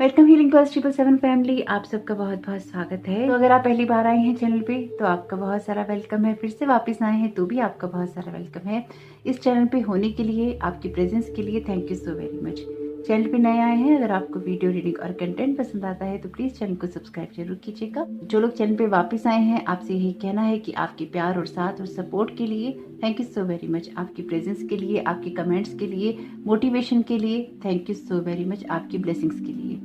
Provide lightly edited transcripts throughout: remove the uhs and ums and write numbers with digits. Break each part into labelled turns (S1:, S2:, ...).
S1: Welcome healing girls 777 family. आप सबका बहुत बहुत स्वागत है। तो अगर आप पहली बार आए हैं चैनल पे तो आपका बहुत सारा वेलकम है। फिर से वापस आए हैं तो भी आपका बहुत सारा वेलकम है। इस चैनल पे होने के लिए, आपकी प्रेजेंस के लिए thank you so very much. Channel पे नए आए हैं, अगर आपको वीडियो रीडिंग और कंटेंट पसंद आता है तो प्लीज चैनल को सब्सक्राइब जरूर कीजिएगा। जो लोग चैनल पे वापस आए हैं, आपसे यही कहना है कि आपके प्यार और साथ और सपोर्ट के लिए thank you so very much. आपकी प्रेजेंस के लिए, आपके कमेंट्स के लिए, मोटिवेशन के लिए thank you so very much. आपकी ब्लेसिंग्स के लिए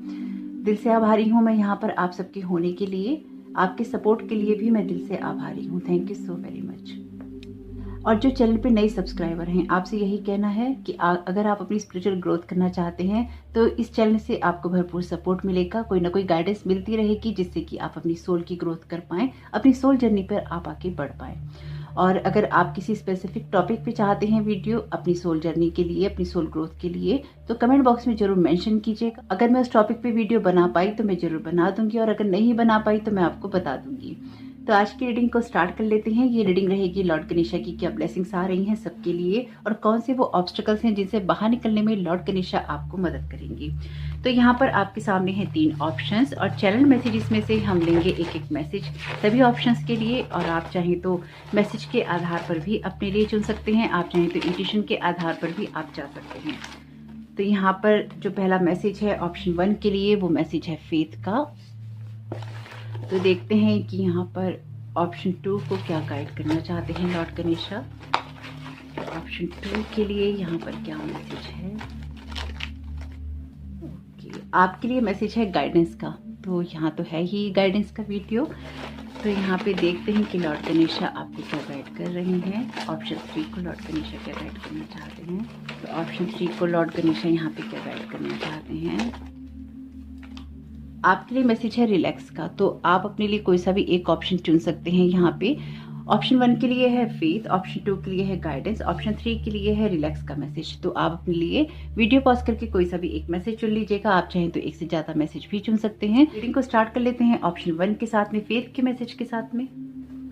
S1: दिल से आभारी हूँ। मैं यहाँ पर आप सबके होने के लिए, आपके सपोर्ट के लिए भी मैं दिल से आभारी हूँ। Thank you so very much. और जो चैनल पे नए सब्सक्राइबर हैं, आपसे यही कहना है कि अगर आप अपनी स्पिरिचुअल ग्रोथ करना चाहते हैं तो इस चैनल से आपको भरपूर सपोर्ट मिलेगा। कोई ना कोई गाइडेंस मिलती रहेगी जिससे कि आप अपनी सोल की ग्रोथ कर पाएं, अपनी सोल जर्नी पर आप आगे बढ़ पाएं। और अगर आप किसी स्पेसिफिक टॉपिक पे चाहते हैं वीडियो अपनी सोल जर्नी के लिए, अपनी सोल ग्रोथ के लिए, तो कमेंट बॉक्स में जरूर मेंशन कीजिएगा। अगर मैं उस टॉपिक पे वीडियो बना पाई तो मैं जरूर बना दूंगी, और अगर नहीं बना पाई तो मैं आपको बता दूंगी। तो आज की रीडिंग को स्टार्ट कर लेते हैं। ये रीडिंग रहेगी लॉर्ड गणेशा की क्या ब्लेसिंग्स आ रही हैं सबके लिए, और कौन से वो ऑब्स्टिकल्स हैं जिनसे बाहर निकलने में लॉर्ड गणेशा आपको मदद करेंगी। तो यहाँ पर आपके सामने हैं 3 ऑप्शंस, और चैनल मैसेजेस में से हम लेंगे एक एक मैसेज सभी ऑप्शंस के लिए। और आप चाहें तो मैसेज के आधार पर भी अपने लिए चुन सकते हैं, आप चाहें तो इंट्यूशन के आधार पर भी आप जा सकते हैं। तो यहाँ पर जो पहला मैसेज है ऑप्शन 1 के लिए, वो मैसेज है फेथ का। तो देखते हैं कि यहाँ पर ऑप्शन 2 को क्या गाइड करना चाहते हैं लॉर्ड गणेशा। ऑप्शन 2 के लिए यहाँ पर क्या मैसेज है। ओके, आपके लिए मैसेज है गाइडेंस का। तो यहाँ तो है ही गाइडेंस का वीडियो। तो यहाँ पे देखते हैं कि लॉर्ड गणेशा आपको क्या गाइड कर रहे हैं। ऑप्शन 3 को लॉर्ड गणेशा क्या गाइड करना चाहते हैं। तो ऑप्शन 3 को लॉर्ड गणेशा यहाँ पे क्या गाइड करना चाहते हैं। आपके लिए मैसेज है रिलैक्स का। तो आप अपने लिए कोई सा भी एक ऑप्शन चुन सकते हैं। यहाँ पे ऑप्शन 1 के लिए है फेथ, ऑप्शन 2 के लिए है गाइडेंस, ऑप्शन 3 के लिए है रिलैक्स का मैसेज। तो आप अपने लिए वीडियो पॉज करके कोई सा भी एक मैसेज चुन लीजिएगा। आप चाहें तो एक से ज्यादा मैसेज भी चुन सकते हैं। रीडिंग को स्टार्ट कर लेते हैं ऑप्शन 1 के साथ में, फेथ के मैसेज के साथ में।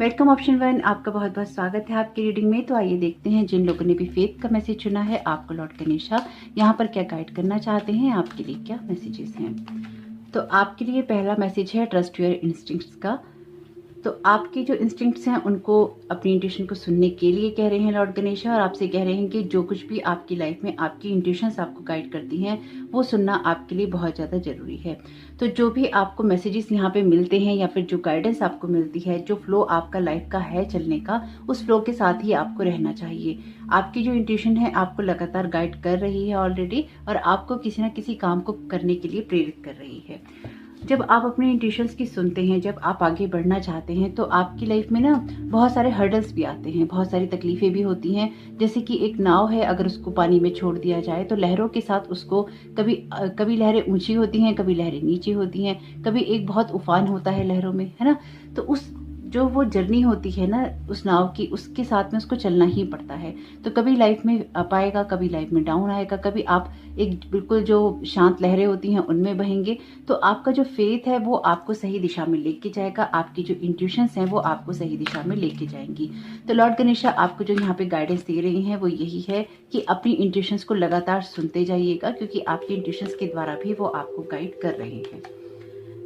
S1: वेलकम ऑप्शन 1, आपका बहुत बहुत स्वागत है आपकी रीडिंग में। तो आइए देखते हैं जिन लोगों ने भी फेथ का मैसेज चुना है, आपको लॉर्ड गणेशा यहाँ पर क्या गाइड करना चाहते हैं, आपके लिए क्या मैसेजेस हैं। तो आपके लिए पहला मैसेज है ट्रस्ट योर इंस्टिंक्ट्स का। तो आपके जो इंस्टिंक्ट्स हैं उनको, अपनी इंट्यूशन को सुनने के लिए कह रहे हैं लॉर्ड गणेशा, और आपसे कह रहे हैं कि जो कुछ भी आपकी लाइफ में आपकी इंट्यूशंस आपको गाइड करती हैं वो सुनना आपके लिए बहुत ज़्यादा ज़रूरी है। तो जो भी आपको मैसेजेस यहाँ पे मिलते हैं या फिर जो गाइडेंस आपको मिलती है, जो फ्लो आपका लाइफ का है चलने का, उस फ्लो के साथ ही आपको रहना चाहिए। आपकी जो इंट्यूशन है आपको लगातार गाइड कर रही है ऑलरेडी, और आपको किसी न किसी काम को करने के लिए प्रेरित कर रही है। जब आप अपने इंट्यूशंस की सुनते हैं, जब आप आगे बढ़ना चाहते हैं, तो आपकी लाइफ में ना बहुत सारे हर्डल्स भी आते हैं, बहुत सारी तकलीफें भी होती हैं। जैसे कि एक नाव है, अगर उसको पानी में छोड़ दिया जाए तो लहरों के साथ उसको कभी लहरें ऊंची होती हैं, कभी लहरें नीचे होती हैं, कभी एक बहुत उफान होता है लहरों में, है ना। तो उस जो वो जर्नी होती है ना उस नाव की, उसके साथ में उसको चलना ही पड़ता है। तो कभी लाइफ में अप आएगा, कभी लाइफ में डाउन आएगा, कभी आप एक बिल्कुल जो शांत लहरें होती हैं उनमें बहेंगे। तो आपका जो फेथ है वो आपको सही दिशा में लेके जाएगा, आपकी जो इंट्यूशंस हैं वो आपको सही दिशा में लेके जाएंगी। तो लॉर्ड गणेशा आपको जो यहाँ पे गाइडेंस दे रही हैं वो यही है कि अपनी इंट्यूशंस को लगातार सुनते जाइएगा, क्योंकि आपकी इंट्यूशंस के द्वारा भी वो आपको गाइड कर रहे हैं।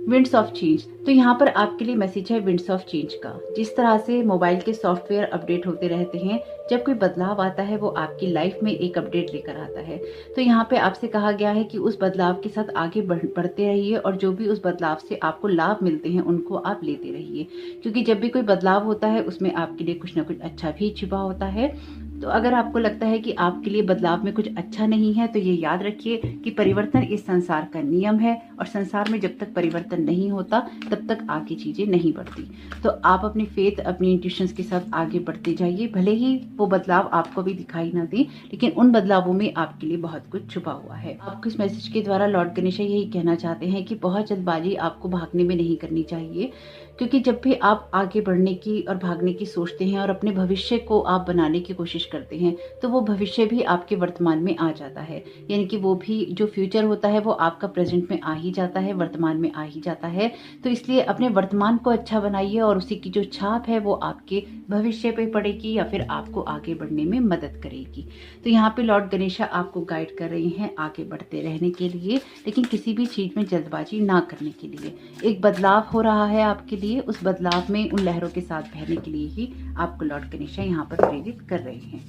S1: विंड्स ऑफ चेंज, तो यहाँ पर आपके लिए मैसेज है विंड्स ऑफ चेंज का। जिस तरह से मोबाइल के सॉफ्टवेयर अपडेट होते रहते हैं, जब कोई बदलाव आता है वो आपकी लाइफ में एक अपडेट लेकर आता है। तो यहाँ पे आपसे कहा गया है कि उस बदलाव के साथ आगे बढ़ते रहिए, और जो भी उस बदलाव से आपको लाभ मिलते हैं उनको आप लेते रहिए, क्योंकि जब भी कोई बदलाव होता है उसमें आपके लिए कुछ ना कुछ अच्छा भी छिपा होता है। तो अगर आपको लगता है कि आपके लिए बदलाव में कुछ अच्छा नहीं है, तो ये याद रखिए कि परिवर्तन इस संसार का नियम है, और संसार में जब तक परिवर्तन नहीं होता तब तक आगे चीजें नहीं बढ़ती। तो आप अपनी फेथ, अपनी इंट्यूशंस के साथ आगे बढ़ते जाइए। भले ही वो बदलाव आपको भी दिखाई ना दे, लेकिन उन बदलावों में आपके लिए बहुत कुछ छुपा हुआ है। आपको इस मैसेज के द्वारा लॉर्ड गणेशा यही कहना चाहते हैं कि बहुत जल्दबाजी आपको भागने में नहीं करनी चाहिए, क्योंकि जब भी आप आगे बढ़ने की और भागने की सोचते हैं और अपने भविष्य को आप बनाने की कोशिश करते हैं, तो वो भविष्य भी आपके वर्तमान में आ जाता है। यानी कि वो भी जो फ्यूचर होता है वो आपका प्रेजेंट में आ ही जाता है, वर्तमान में आ ही जाता है। तो इसलिए अपने वर्तमान को अच्छा बनाइए और उसी की जो छाप है वो आपके भविष्य पे पड़ेगी या फिर आपको आगे बढ़ने में मदद करेगी। तो यहाँ पे लॉर्ड गणेशा आपको गाइड कर रही हैं आगे बढ़ते रहने के लिए, लेकिन किसी भी चीज में जल्दबाजी ना करने के लिए। एक बदलाव हो रहा है आपके लिए, उस बदलाव में उन लहरों के साथ बहने के लिए ही आपको लॉर्ड गणेशा यहाँ पर प्रेरित कर रहे हैं।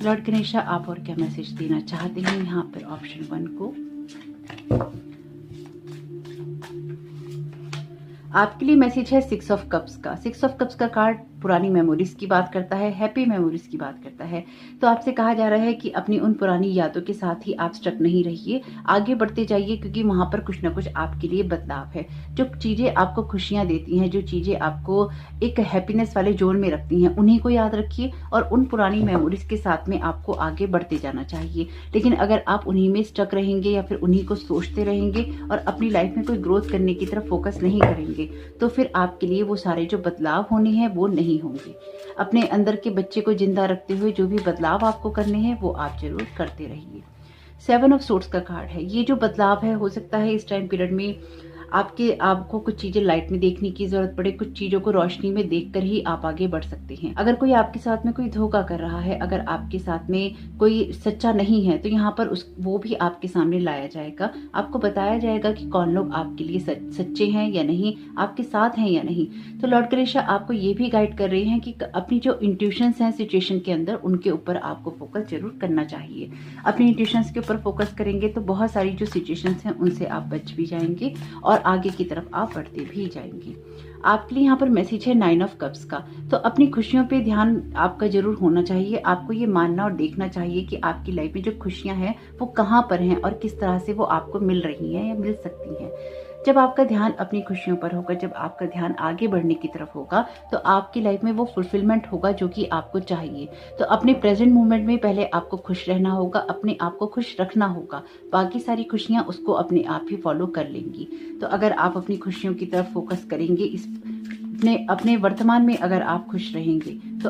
S1: लॉर्ड गणेशा आप और क्या मैसेज देना चाहते हैं यहाँ पर ऑप्शन 1 को? आपके लिए मैसेज है 6 ऑफ कप्स का। 6 ऑफ कप्स का कार्ड पुरानी मेमोरीज की बात करता है, हैप्पी मेमोरीज की बात करता है। तो आपसे कहा जा रहा है कि अपनी उन पुरानी यादों के साथ ही आप स्टक नहीं रहिए, आगे बढ़ते जाइए, क्योंकि वहां पर कुछ ना कुछ आपके लिए बदलाव है। जो चीजें आपको खुशियां देती हैं, जो चीजें आपको एक हैप्पीनेस वाले जोन में रखती हैं, उन्हीं को याद रखिए और उन पुरानी मेमोरीज के साथ में आपको आगे बढ़ते जाना चाहिए। लेकिन अगर आप उन्हीं में स्टक रहेंगे या फिर उन्हीं को सोचते रहेंगे और अपनी लाइफ में कोई ग्रोथ करने की तरफ फोकस नहीं करेंगे, तो फिर आपके लिए वो सारे जो बदलाव होने हैं वो नहीं होंगे। अपने अंदर के बच्चे को जिंदा रखते हुए जो भी बदलाव आपको करने हैं वो आप जरूर करते रहिए। 7 ऑफ सोर्ड्स का कार्ड है। ये जो बदलाव है, हो सकता है इस टाइम पीरियड में आपको कुछ चीजें लाइट में देखने की जरूरत पड़े, कुछ चीजों को रोशनी में देखकर ही आप आगे बढ़ सकते हैं। अगर कोई आपके साथ में कोई धोखा कर रहा है, अगर आपके साथ में कोई सच्चा नहीं है, तो यहाँ पर वो भी आपके सामने लाया जाएगा। आपको बताया जाएगा कि कौन लोग आपके लिए सच्चे हैं या नहीं, आपके साथ हैं या नहीं। तो लॉर्ड गणेशा आपको ये भी गाइड कर रहे हैं कि अपनी जो इंट्यूशंस हैं सिचुएशन के अंदर, उनके ऊपर आपको फोकस जरूर करना चाहिए। अपनी इंट्यूशंस के ऊपर फोकस करेंगे तो बहुत सारी जो सिचुएशंस हैं उनसे आप बच भी जाएंगे और आगे की तरफ आप बढ़ते भी जाएंगे। आपके लिए यहाँ पर मैसेज है 9 ऑफ कप्स का। तो अपनी खुशियों पे ध्यान आपका जरूर होना चाहिए। आपको ये मानना और देखना चाहिए कि आपकी लाइफ में जो खुशियां हैं वो कहाँ पर हैं और किस तरह से वो आपको मिल रही हैं या मिल सकती हैं। जब आपका ध्यान अपनी खुशियों पर होगा, जब आपका ध्यान आगे बढ़ने की तरफ होगा, तो आपकी लाइफ में वो फुलफिलमेंट होगा जो कि आपको चाहिए। तो अपने प्रेजेंट मोमेंट में पहले आपको खुश रहना होगा, अपने आप को खुश रखना होगा, बाकी सारी खुशियां उसको अपने आप ही फॉलो कर लेंगी। तो अगर आप अपनी खुशियों की तरफ फोकस करेंगे, अपने वर्तमान में अगर आप खुश रहेंगे, तो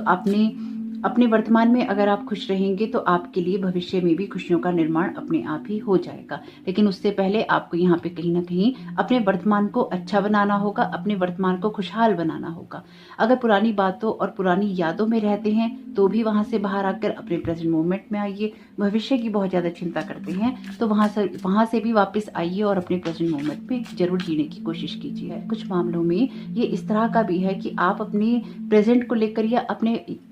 S1: अपने वर्तमान में अगर आप खुश रहेंगे तो आपके लिए भविष्य में भी खुशियों का निर्माण अपने आप ही हो जाएगा। लेकिन उससे पहले आपको यहाँ पे कहीं ना कहीं अपने वर्तमान को अच्छा बनाना होगा, अपने वर्तमान को खुशहाल बनाना होगा। अगर पुरानी बातों और पुरानी यादों में रहते हैं तो भी वहां से बाहर आकर अपने प्रेजेंट मोमेंट में आइए। भविष्य की बहुत ज्यादा चिंता करते हैं तो वहां से भी वापस आइए और अपने प्रेजेंट मोमेंट में जरूर जीने की कोशिश कीजिए। कुछ मामलों में ये इस तरह का भी है कि आप अपने प्रेजेंट को लेकर या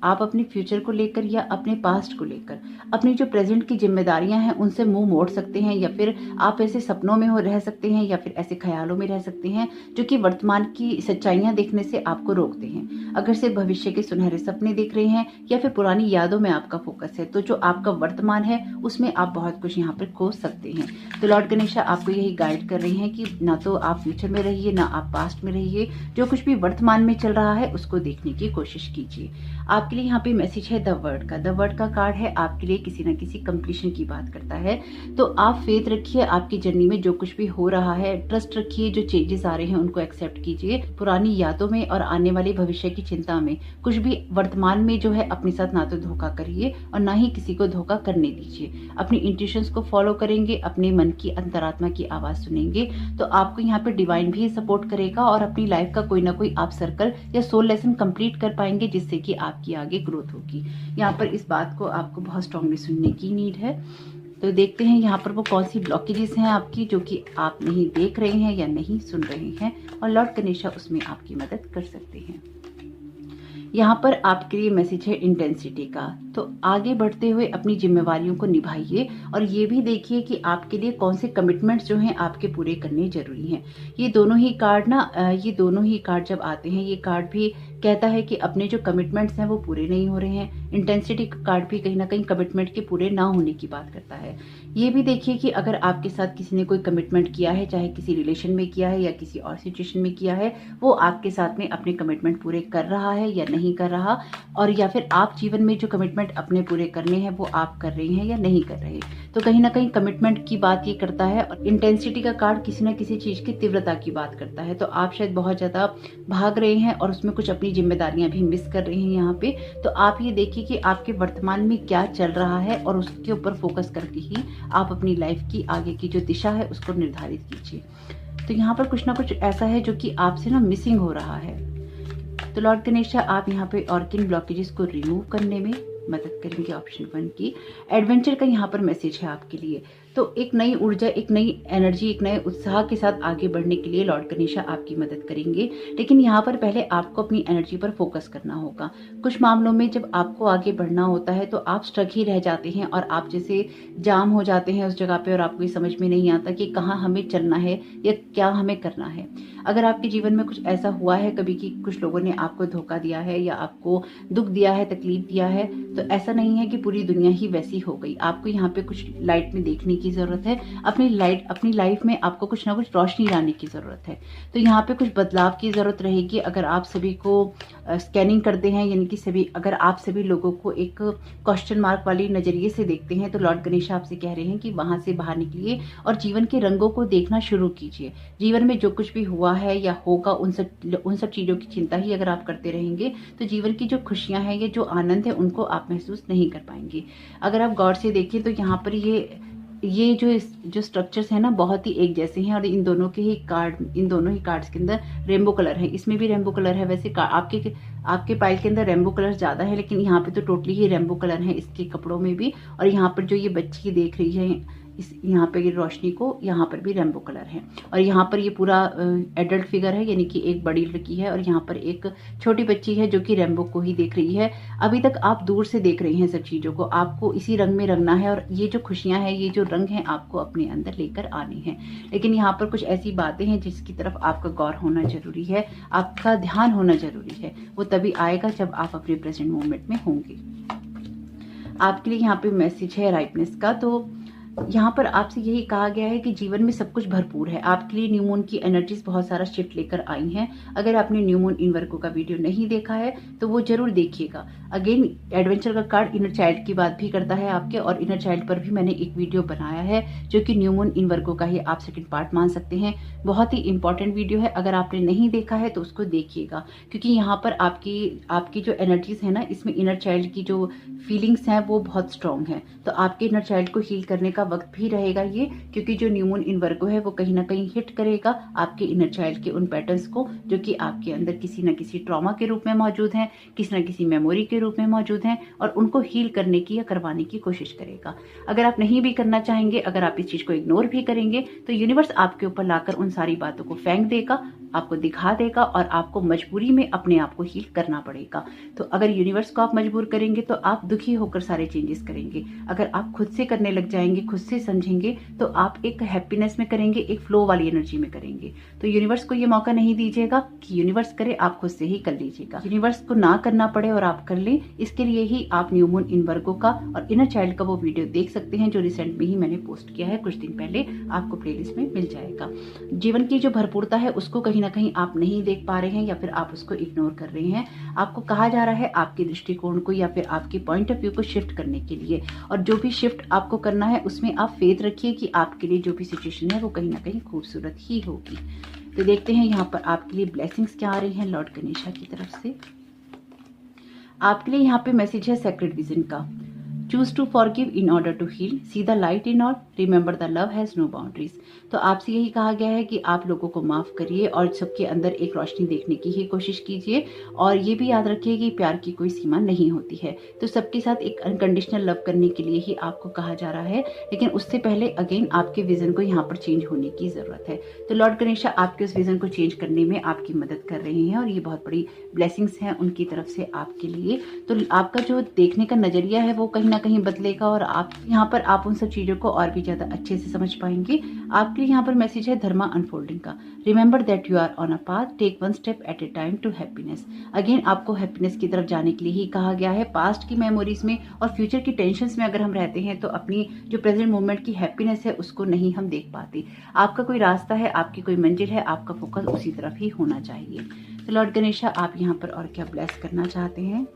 S1: आप अपने फ्यूचर को लेकर या अपने पास्ट को लेकर अपनी जो प्रेजेंट की जिम्मेदारियां हैं उनसे मुंह मोड़ सकते हैं, या फिर आप ऐसे सपनों में रह सकते हैं या फिर ऐसे ख्यालों में रह सकते हैं जो कि वर्तमान की सच्चाइयां देखने से आपको रोकते हैं। अगर सिर्फ भविष्य के सुनहरे सपने देख रहे हैं या फिर पुरानी यादों में आपका फोकस है, तो जो आपका वर्तमान है उसमें आप बहुत कुछ यहाँ पर खो सकते हैं। तो लॉर्ड गणेशा आपको यही गाइड कर रही हैं कि ना तो आप फ्यूचर में रहिए ना आप पास्ट में रहिए, जो कुछ भी वर्तमान में चल रहा है उसको देखने की कोशिश कीजिए। आपके लिए यहाँ पे मैसेज है द वर्ड का। द वर्ड का कार्ड है आपके लिए किसी न किसी कंप्लीशन की बात करता है। तो आप फेथ रखिए आपकी जर्नी में, जो कुछ भी हो रहा है ट्रस्ट रखिए, जो चेंजेस आ रहे हैं उनको एक्सेप्ट कीजिए। पुरानी यादों में और आने वाले भविष्य की चिंता में कुछ भी वर्तमान में जो है अपने साथ ना तो धोखा करिए और ना ही किसी को धोखा करने दीजिए। अपनी इंट्यूशंस को फॉलो करेंगे, अपने मन की अंतरात्मा की आवाज सुनेंगे तो आपको यहाँ पे डिवाइन भी सपोर्ट करेगा और अपनी लाइफ का कोई ना कोई आप सर्कल या सोल लेसन कंप्लीट कर पाएंगे, जिससे कि आपकी आगे ग्रोथ होगी। यहाँ पर इस बात को आपको बहुत स्ट्रांगली सुनने की नीड है। तो देखते हैं यहाँ पर वो कौन सी ब्लॉकेजेस हैं आपकी जो कि आप नहीं देख रहे हैं या नहीं सुन रहे हैं, और लॉर्ड गणेशा उसमें आपकी मदद कर सकते हैं। यहाँ पर आपके लिए मैसेज है इंटेंसिटी का। तो आगे बढ़ते हुए अपनी जिम्मेवारियों को निभाइए और ये भी देखिए कि आपके लिए कौन से कमिटमेंट्स जो हैं आपके पूरे करने जरूरी हैं। ये दोनों ही कार्ड जब आते हैं, ये कार्ड भी कहता है कि अपने जो कमिटमेंट्स हैं वो पूरे नहीं हो रहे हैं। इंटेंसिटी का कार्ड भी कहीं ना कहीं कमिटमेंट के पूरे ना होने की बात करता है। ये भी देखिए कि अगर आपके साथ किसी ने कोई कमिटमेंट किया है, चाहे किसी रिलेशन में किया है या किसी और सिचुएशन में किया है, वो आपके साथ में अपने कमिटमेंट पूरे कर रहा है या नहीं कर रहा, और या फिर आप जीवन में जो कमिटमेंट अपने पूरे करने हैं वो आप कर रहे हैं या नहीं कर रहे। तो कहीं ना कहीं कमिटमेंट की बात ये करता है। और इंटेंसिटी का कार्ड किसी ना किसी चीज की तीव्रता की बात करता है। तो आप शायद बहुत ज्यादा भाग रहे हैं और उसमें कुछ अपनी जिम्मेदारियां भी मिस कर रहे हैं यहाँ पे। तो आप ये देखिए कि आपके वर्तमान में क्या चल रहा है और उसके ऊपर फोकस करके ही आप अपनी लाइफ की आगे की जो दिशा है उसको निर्धारित कीजिए। तो यहाँ पर कुछ ना कुछ ऐसा है जो कि आपसे ना मिसिंग हो रहा है। तो लॉर्ड गणेश आप यहाँ पे और किन ब्लॉकेजेस को रिमूव करने में मदद करेंगे। ऑप्शन 1 की एडवेंचर का यहाँ पर मैसेज है आपके लिए। तो एक नई ऊर्जा, एक नई एनर्जी, एक नए उत्साह के साथ आगे बढ़ने के लिए लॉर्ड गणेशा आपकी मदद करेंगे। लेकिन यहाँ पर पहले आपको अपनी एनर्जी पर फोकस करना होगा। कुछ मामलों में जब आपको आगे बढ़ना होता है तो आप स्टक ही रह जाते हैं और आप जैसे जाम हो जाते हैं उस जगह पे, और आपको ये समझ में नहीं आता कि कहाँ हमें चलना है या क्या हमें करना है। अगर आपके जीवन में कुछ ऐसा हुआ है कभी कि कुछ लोगों ने आपको धोखा दिया है या आपको दुख दिया है, तकलीफ दिया है, तो ऐसा नहीं है कि पूरी दुनिया ही वैसी हो गई। आपको यहाँ पे कुछ लाइट में देखने की जरूरत है। अपनी लाइफ में आपको कुछ ना कुछ रोशनी लाने की जरूरत है। तो यहाँ पे कुछ बदलाव की जरूरत रहेगी। अगर आप सभी को स्कैनिंग करते हैं, यानी कि अगर आप सभी लोगों को एक क्वेश्चन मार्क वाली नजरिए से देखते हैं, तो लॉर्ड गणेश आपसे कह रहे हैं कि वहां से बाहर निकलिए और जीवन के रंगों को देखना शुरू कीजिए। जीवन में जो कुछ भी हुआ है या होगा उन सब चीजों की चिंता ही अगर आप करते रहेंगे तो जीवन की जो खुशियां हैं या जो आनंद है उनको आप महसूस नहीं कर पाएंगे। अगर आप गौर से देखिए तो यहाँ पर ये जो स्ट्रक्चर्स हैं ना बहुत ही एक जैसे हैं, और इन दोनों ही कार्ड्स के अंदर रेनबो कलर है। इसमें भी रेनबो कलर है। वैसे आपके पाइल के अंदर रेनबो कलर ज्यादा है, लेकिन यहाँ पे तो टोटली ही रेनबो कलर है इसके कपड़ों में भी। और यहाँ पर जो ये बच्ची देख रही है यहाँ पे रोशनी को, यहाँ पर भी रेनबो कलर है। और यहाँ पर ये पूरा एडल्ट फिगर है, यानी कि एक बड़ी लड़की है और यहाँ पर एक छोटी बच्ची है जो कि रेनबो को ही देख रही है। अभी तक आप दूर से देख रहे हैं सब चीजों को, आपको इसी रंग में रंगना है और ये जो खुशियां हैं, ये जो रंग हैं, आपको अपने अंदर लेकर आने हैं। लेकिन यहाँ पर कुछ ऐसी बातें हैं जिसकी तरफ आपका गौर होना जरूरी है, आपका ध्यान होना जरूरी है। वो तभी आएगा जब आप अपने प्रेजेंट मोमेंट में होंगे। आपके लिए यहाँ पे मैसेज है राइटनेस का। तो यहाँ पर आपसे यही कहा गया है कि जीवन में सब कुछ भरपूर है। आपके लिए न्यू मून की एनर्जीज बहुत सारा शिफ्ट लेकर आई हैं। अगर आपने न्यू मून इन वर्को का वीडियो नहीं देखा है तो वो जरूर देखिएगा। अगेन एडवेंचर का कार्ड इनर चाइल्ड की बात भी करता है आपके, और इनर चाइल्ड पर भी मैंने एक वीडियो बनाया है जो कि न्यू मून इन वर्को का ही आप सेकंड पार्ट मान सकते हैं। बहुत ही इंपॉर्टेंट वीडियो है। अगर आपने नहीं देखा है तो उसको देखिएगा, क्योंकि यहाँ पर आपकी जो एनर्जीज है ना, इसमें इनर चाइल्ड की जो फीलिंग्स हैं वो बहुत स्ट्रांग है। तो आपके इनर चाइल्ड को हील करने का वक्त भी रहेगा ये, क्योंकि जो न्यू मून इन वर्गो है वो कहीं ना कहीं हिट करेगा आपके इनर चाइल्ड के उन पैटर्न्स को जो कि आपके अंदर किसी न किसी ट्रॉमा के रूप में मौजूद हैं, किसी न किसी मेमोरी के रूप में मौजूद हैं, और उनको हील करने की या करवाने की कोशिश करेगा। अगर आप नहीं भी करना चाहेंगे, अगर आप इस चीज को इग्नोर भी करेंगे, तो यूनिवर्स आपके ऊपर लाकर उन सारी बातों को फेंक देगा, आपको दिखा देगा, और आपको मजबूरी में अपने आप को हील करना पड़ेगा। तो अगर यूनिवर्स को आप मजबूर करेंगे तो आप दुखी होकर सारे चेंजेस करेंगे। अगर आप खुद से करने लग जाएंगे, खुद से समझेंगे, तो आप एक हैप्पीनेस में करेंगे, एक फ्लो वाली एनर्जी में करेंगे। तो यूनिवर्स को ये मौका नहीं दीजिएगा कि यूनिवर्स करे, आप खुद से ही कर लीजिएगा। यूनिवर्स को ना करना पड़े और आप कर लें, इसके लिए ही आप न्यू मून इन वर्गो का और इनर चाइल्ड का वो वीडियो देख सकते हैं जो रिसेंट में ही मैंने पोस्ट किया है कुछ दिन पहले, आपको प्लेलिस्ट में मिल जाएगा। जीवन की जो भरपूरता है उसको कहीं ना कहीं आप नहीं देख पा रहे हैं या फिर आप उसको इग्नोर कर रहे हैं। आपको कहा जा रहा है आपके दृष्टिकोण को या फिर आपके पॉइंट ऑफ व्यू को शिफ्ट करने के लिए, और जो भी शिफ्ट आपको करना है उसमें आप फेथ रखिए कि आपके लिए जो भी सिचुएशन है वो कहीं ना कहीं खूबसूरत ही होगी। तो देखते हैं यहाँ पर आपके लिए ब्लेसिंग्स क्या आ रही हैं लॉर्ड गणेशा की तरफ से। आपके लिए यहाँ पे मैसेज है सेक्रेड विजन का। Choose to forgive in order to heal, see the light in all, remember the love has no boundaries. तो आपसे यही कहा गया है कि आप लोगों को माफ करिए और सबके अंदर एक रोशनी देखने की ही कोशिश कीजिए, और ये भी याद रखिए कि प्यार की कोई सीमा नहीं होती है। तो सबके साथ एक अनकंडीशनल लव करने के लिए ही आपको कहा जा रहा है, लेकिन उससे पहले अगेन आपके विजन को यहाँ पर चेंज होने की जरूरत है। तो लॉर्ड गणेशा आपके उस विजन को चेंज करने में आपकी मदद कर रहे हैं, और ये बहुत बड़ी ब्लेसिंग्स हैं उनकी तरफ से आपके लिए। तो आपका जो देखने का नजरिया है वो कहीं ना कहीं बदलेगा और आप यहाँ पर आप उन सब चीज़ों को और भी ज़्यादा अच्छे से समझ पाएंगे। आपके लिए यहाँ पर मैसेज है धर्मा अनफोल्डिंग का। Remember that you are on a path, take one step at a time to happiness. Again आपको हैप्पीनेस की तरफ जाने के लिए ही कहा गया है। पास्ट की मेमोरीज में और फ्यूचर की टेंशन्स में अगर हम रहते हैं तो अपनी जो प्रेजेंट मोमेंट की हैप्पीनेस है उसको नहीं हम देख पाते। आपका कोई रास्ता है, आपकी कोई मंजिल है, आपका फोकस उसी तरफ ही होना चाहिए। तो लॉर्ड गणेशा आप यहाँ पर और क्या ब्लेस करना चाहते हैं?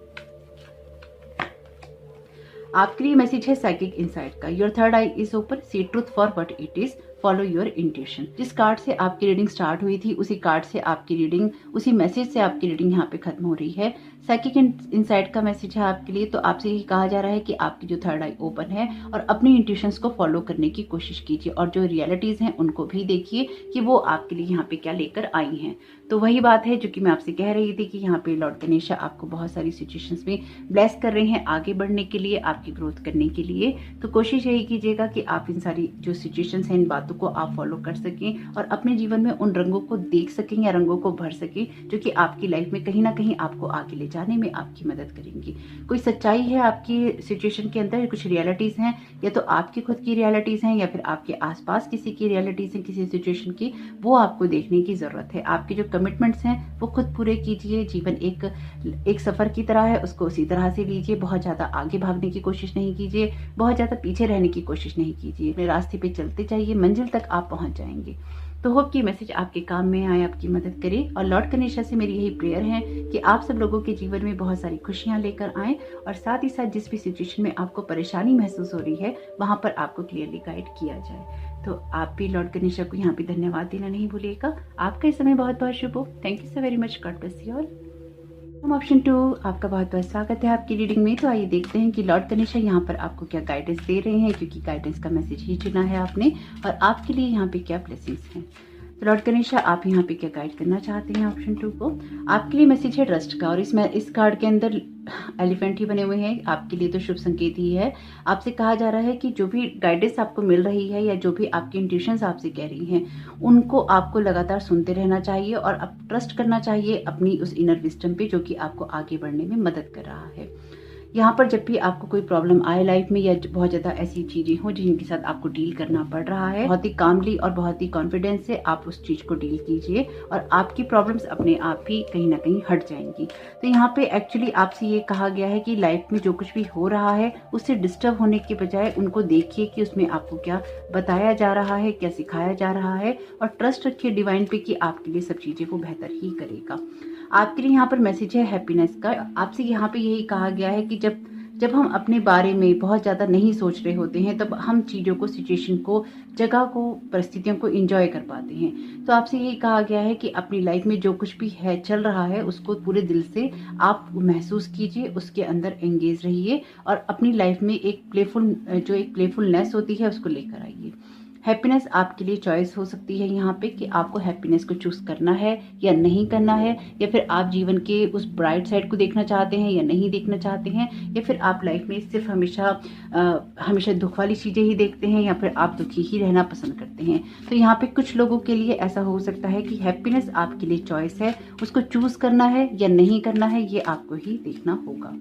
S1: आपके लिए मैसेज है साइकिक इनसाइट का। Your third eye is open, see truth for what it is, follow your intuition. जिस कार्ड से आपकी रीडिंग स्टार्ट हुई थी उसी कार्ड से आपकी रीडिंग, उसी मैसेज से आपकी रीडिंग यहाँ पे खत्म हो रही है। साइकिक इनसाइट का मैसेज है आपके लिए। तो आपसे यही कहा जा रहा है कि आपकी जो थर्ड आई ओपन है और अपनी इंट्यूशंस को फॉलो करने की कोशिश कीजिए और जो रियलिटीज हैं उनको भी देखिए कि वो आपके लिए यहाँ पे क्या लेकर आई हैं। तो वही बात है जो कि मैं आपसे कह रही थी कि यहाँ पे लॉर्ड गणेशा आपको बहुत सारी सिचुएशंस में ब्लेस कर रहे हैं आगे बढ़ने के लिए, आपकी ग्रोथ करने के लिए। तो कोशिश यही कीजिएगा कि आप इन सारी जो सिचुएशंस हैं इन बातों को आप फॉलो कर सकें और अपने जीवन में उन रंगों को देख सकें या रंगों को भर सकें जो कि आपकी लाइफ में कहीं ना कहीं आपको आगे ले जाने में आपकी मदद करेंगी। कोई सच्चाई है आपकी सिचुएशन के अंदर, कुछ रियलिटीज हैं, या तो आपकी खुद की रियलिटीज हैं या फिर आपके आसपास किसी की रियलिटीज हैं किसी सिचुएशन की, वो आपको देखने की जरूरत है। आपके जो कमिटमेंट्स हैं वो खुद पूरे कीजिए। जीवन एक सफर की तरह है, उसको उसी तरह से लीजिए। बहुत ज्यादा आगे भागने की कोशिश नहीं कीजिए, बहुत ज्यादा पीछे रहने की कोशिश नहीं कीजिए। अपने रास्ते पे चलते जाइए, मंजिल तक आप पहुंच जाएंगे। तो होप कि मैसेज आपके काम में आए, आपकी मदद करे। और लॉर्ड गणेशा से मेरी यही प्रेयर है कि आप सब लोगों के जीवन में बहुत सारी खुशियां लेकर आए और साथ ही साथ जिस भी सिचुएशन में आपको परेशानी महसूस हो रही है वहां पर आपको क्लियरली गाइड किया जाए। तो आप भी लॉर्ड गणेशा को यहाँ पे धन्यवाद देना नहीं भूलिएगा। आपका इस समय बहुत बहुत शुभ हो। Thank you so very much. God bless you all. Option 2 आपका बहुत बहुत स्वागत है आपकी रीडिंग में। तो आइए देखते हैं कि लॉर्ड गणेशा यहाँ पर आपको क्या गाइडेंस दे रहे हैं, क्योंकि गाइडेंस का मैसेज ही चुना है आपने और आपके लिए यहाँ पे क्या ब्लेसिंग्स हैं। तो लॉर्ड गणेशा आप यहाँ पे क्या गाइड करना चाहते हैं ऑप्शन 2 को? आपके लिए मैसेज है ट्रस्ट का और इस कार्ड के अंदर एलिफेंट ही बने हुए हैं। आपके लिए तो शुभ संकेत ही है। आपसे कहा जा रहा है कि जो भी गाइडेंस आपको मिल रही है या जो भी आपकी इंट्यूशंस आपसे कह रही हैं उनको आपको लगातार सुनते रहना चाहिए और अब ट्रस्ट करना चाहिए अपनी उस इनर विजडम पे जो कि आपको आगे बढ़ने में मदद कर रहा है। यहाँ पर जब भी आपको कोई प्रॉब्लम आए लाइफ में या बहुत ज्यादा ऐसी चीजें हो जिनके साथ आपको डील करना पड़ रहा है, बहुत ही कामली और बहुत ही कॉन्फिडेंस से आप उस चीज को डील कीजिए और आपकी प्रॉब्लम्स अपने आप ही कहीं ना कहीं हट जाएंगी। तो यहाँ पे एक्चुअली आपसे ये कहा गया है कि लाइफ में जो कुछ भी हो रहा है उससे डिस्टर्ब होने के बजाय उनको देखिए कि उसमें आपको क्या बताया जा रहा है, क्या सिखाया जा रहा है और ट्रस्ट रखिए डिवाइन पे कि आपके लिए सब चीजें वो बेहतर ही करेगा। आपके लिए यहाँ पर मैसेज है हैप्पीनेस का। आपसे यहाँ पे यही कहा गया है कि जब हम अपने बारे में बहुत ज़्यादा नहीं सोच रहे होते हैं तब हम चीज़ों को, सिचुएशन को, जगह को, परिस्थितियों को एंजॉय कर पाते हैं। तो आपसे यही कहा गया है कि अपनी लाइफ में जो कुछ भी है, चल रहा है, उसको पूरे दिल से आप महसूस कीजिए, उसके अंदर एंगेज रहिए और अपनी लाइफ में एक प्लेफुलनेस होती है उसको लेकर आइए। हैप्पीनेस आपके लिए चॉइस हो सकती है यहाँ पे कि आपको हैप्पीनेस को चूज करना है या नहीं करना है, या फिर आप जीवन के उस ब्राइट साइड को देखना चाहते हैं या नहीं देखना चाहते हैं, या फिर आप लाइफ में सिर्फ हमेशा दुख वाली चीजें ही देखते हैं या फिर आप दुखी ही रहना पसंद करते हैं। तो यहाँ पे कुछ लोगों के लिए ऐसा हो सकता है कि हैप्पीनेस आपके लिए चॉइस है, उसको चूज करना है या नहीं करना है ये आपको ही देखना होगा।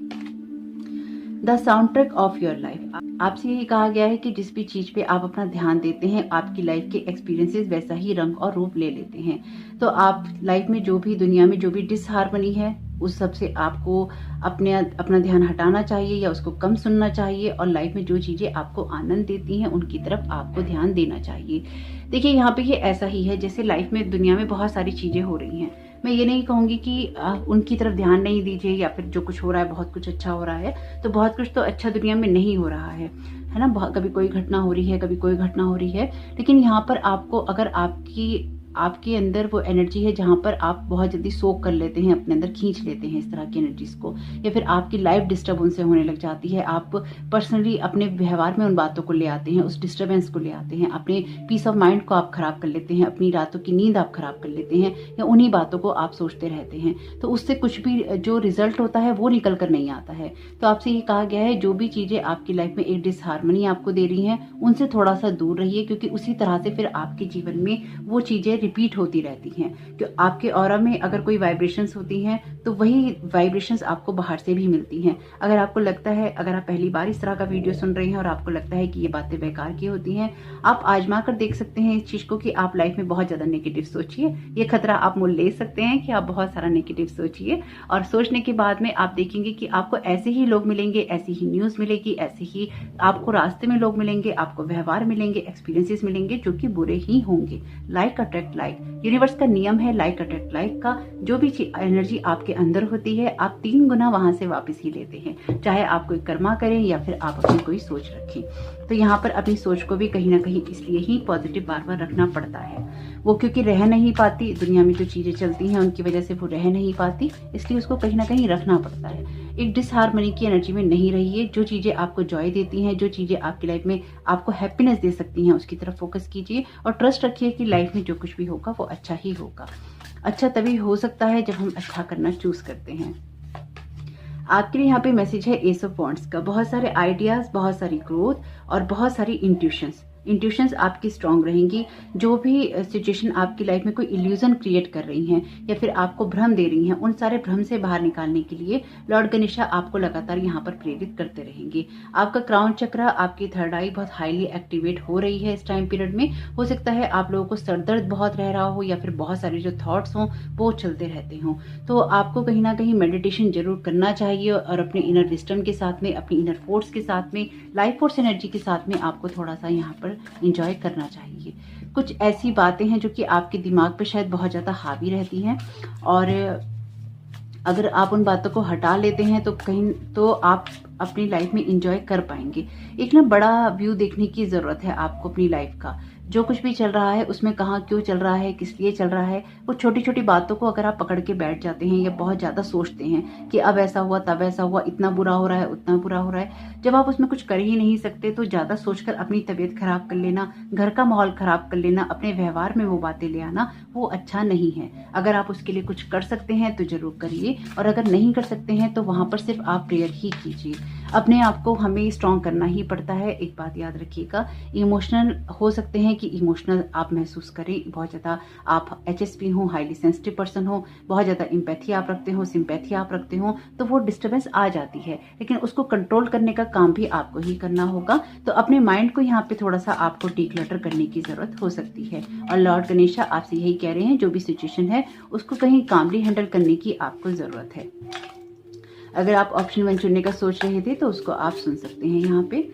S1: The sound track of your life. आपसे यही कहा गया है कि जिस भी चीज पे आप अपना ध्यान देते हैं आपकी लाइफ के एक्सपीरियंसेस वैसा ही रंग और रूप ले लेते हैं। तो आप लाइफ में जो भी, दुनिया में जो भी डिसहार्मनी है उस सब से आपको अपना ध्यान हटाना चाहिए या उसको कम सुनना चाहिए और लाइफ में जो चीजें आपको आनंद देती हैं उनकी तरफ आपको ध्यान देना चाहिए। देखिए यहाँ पे ये ऐसा ही है जैसे लाइफ में, दुनिया में बहुत सारी चीजें हो रही हैं। मैं ये नहीं कहूंगी कि उनकी तरफ ध्यान नहीं दीजिए या फिर जो कुछ हो रहा है बहुत कुछ अच्छा हो रहा है, तो बहुत कुछ तो अच्छा दुनिया में नहीं हो रहा है ना। कभी कोई घटना हो रही है, कभी कोई घटना हो रही है, लेकिन यहाँ पर आपको, अगर आपके अंदर वो एनर्जी है जहां पर आप बहुत जल्दी सोक कर लेते हैं, अपने अंदर खींच लेते हैं इस तरह की एनर्जीज को, या फिर आपकी लाइफ डिस्टर्ब उनसे होने लग जाती है, आप पर्सनली अपने व्यवहार में उन बातों को ले आते हैं, उस डिस्टर्बेंस को ले आते हैं, अपने पीस ऑफ माइंड को आप खराब कर लेते हैं, अपनी रातों की नींद आप खराब कर लेते हैं या उन्हीं बातों को आप सोचते रहते हैं, तो उससे कुछ भी जो रिजल्ट होता है वो निकल कर नहीं आता है। तो आपसे ये कहा गया है जो भी चीजें आपकी लाइफ में एक डिसहार्मनी आपको दे रही हैं उनसे थोड़ा सा दूर रहिए, क्योंकि उसी तरह से फिर आपके जीवन में वो चीजें रिपीट होती रहती हैं। कि आपके ऑरा में अगर कोई वाइब्रेशंस होती हैं तो वही वाइब्रेशंस आपको बाहर से भी मिलती हैं। अगर आपको लगता है, अगर आप पहली बार इस तरह का वीडियो सुन रहे हैं और आपको लगता है कि ये बातें बेकार की होती हैं, आप आजमा कर देख सकते हैं इस चीज़ को कि आप लाइफ में बहुत ज़्यादा नेगेटिव सोचिए। ये खतरा आप मोल ले सकते हैं कि आप बहुत सारा नेगेटिव सोचिए, और सोचने के बाद में आप देखेंगे कि आपको ऐसे ही लोग मिलेंगे, ऐसी ही न्यूज़ मिलेगी, ऐसे ही आपको रास्ते में लोग मिलेंगे, आपको व्यवहार मिलेंगे, एक्सपीरियंसेस मिलेंगे जो कि बुरे ही होंगे। लाइक अट्रैक्ट लाइक, यूनिवर्स का नियम है लाइक अट्रैक्ट लाइक का। जो भी एनर्जी आपके अंदर होती है, आप 3 गुना वहां से वापस ही लेते हैं, चाहे आप कोई कर्मा करें या फिर आप अपनी कोई सोच रखें। तो यहाँ पर अपनी सोच को भी कहीं ना कहीं इसलिए ही पॉजिटिव बार बार रखना पड़ता है। वो क्योंकि रह नहीं पाती, दुनिया में जो चीजें चलती हैं उनकी वजह से वो रह नहीं पाती, इसलिए उसको कहीं ना कहीं रखना पड़ता है। एक डिसहार्मनी की एनर्जी में नहीं रहिए। जो चीजें आपको जॉय देती हैं, जो चीजें आपकी लाइफ में आपको हैप्पीनेस दे सकती हैं, उसकी तरफ फोकस कीजिए और ट्रस्ट रखिए कि लाइफ में जो कुछ भी होगा वो अच्छा ही होगा। अच्छा तभी हो सकता है जब हम अच्छा करना चूज करते हैं। आपके लिए यहाँ पे मैसेज है एस ऑफ वॉन्ड्स का। बहुत सारे आइडियाज, बहुत सारी ग्रोथ और बहुत सारी इंट्यूशंस आपकी स्ट्रांग रहेंगी। जो भी सिचुएशन आपकी लाइफ में कोई इल्यूजन क्रिएट कर रही हैं या फिर आपको भ्रम दे रही हैं, उन सारे भ्रम से बाहर निकालने के लिए लॉर्ड गणेशा आपको लगातार यहाँ पर प्रेरित करते रहेंगे। आपका क्राउन चक्र, आपकी थर्ड आई बहुत हाईली एक्टिवेट हो रही है इस टाइम पीरियड में। हो सकता है आप लोगों को सरदर्द बहुत रह रहा हो या फिर बहुत सारे जो थॉट्स हों वो चलते रहते हों, तो आपको कहीं ना कहीं मेडिटेशन जरूर करना चाहिए और अपने इनर विस्डम के साथ में, अपनी इनर फोर्स के साथ में, लाइफ फोर्स एनर्जी के साथ में आपको थोड़ा सा यहाँ पर एंजॉय करना चाहिए। कुछ ऐसी बातें हैं जो कि आपके दिमाग पे शायद बहुत ज्यादा हावी रहती हैं, और अगर आप उन बातों को हटा लेते हैं तो आप अपनी लाइफ में एंजॉय कर पाएंगे। एक ना बड़ा व्यू देखने की जरूरत है आपको अपनी लाइफ का। जो कुछ भी चल रहा है उसमें कहाँ क्यों चल रहा है, किस लिए चल रहा है, वो छोटी छोटी बातों को अगर आप पकड़ के बैठ जाते हैं या बहुत ज्यादा सोचते हैं कि अब ऐसा हुआ, तब ऐसा हुआ, इतना बुरा हो रहा है, उतना बुरा हो रहा है, जब आप उसमें कुछ कर ही नहीं सकते तो ज्यादा सोचकर अपनी तबीयत खराब कर लेना, घर का माहौल खराब कर लेना, अपने व्यवहार में वो बातें ले आना, वो अच्छा नहीं है। अगर आप उसके लिए कुछ कर सकते हैं तो जरूर करिए, और अगर नहीं कर सकते हैं तो वहां पर सिर्फ आप प्रेयर ही कीजिए। अपने आप को हमें स्ट्रांग करना ही पड़ता है। एक बात याद रखिएगा, इमोशनल हो सकते हैं कि इमोशनल आप महसूस करें, बहुत ज्यादा आप HSP हो, हाईली सेंसिटिव पर्सन हो, बहुत ज्यादा इम्पैथी आप रखते हो, सिंपैथी आप रखते हो, तो वो डिस्टर्बेंस आ जाती है, लेकिन उसको कंट्रोल करने का काम भी आपको ही करना होगा। तो अपने माइंड को यहाँ पे थोड़ा सा आपको डिक्लटर करने की जरूरत हो सकती है, और लॉर्ड गणेशा आपसे यही कह रहे हैं जो भी सिचुएशन है उसको कहीं कामली हैंडल करने की आपको जरूरत है। अगर आप ऑप्शन 1 चुनने का सोच रहे थे तो उसको आप सुन सकते हैं। यहाँ पे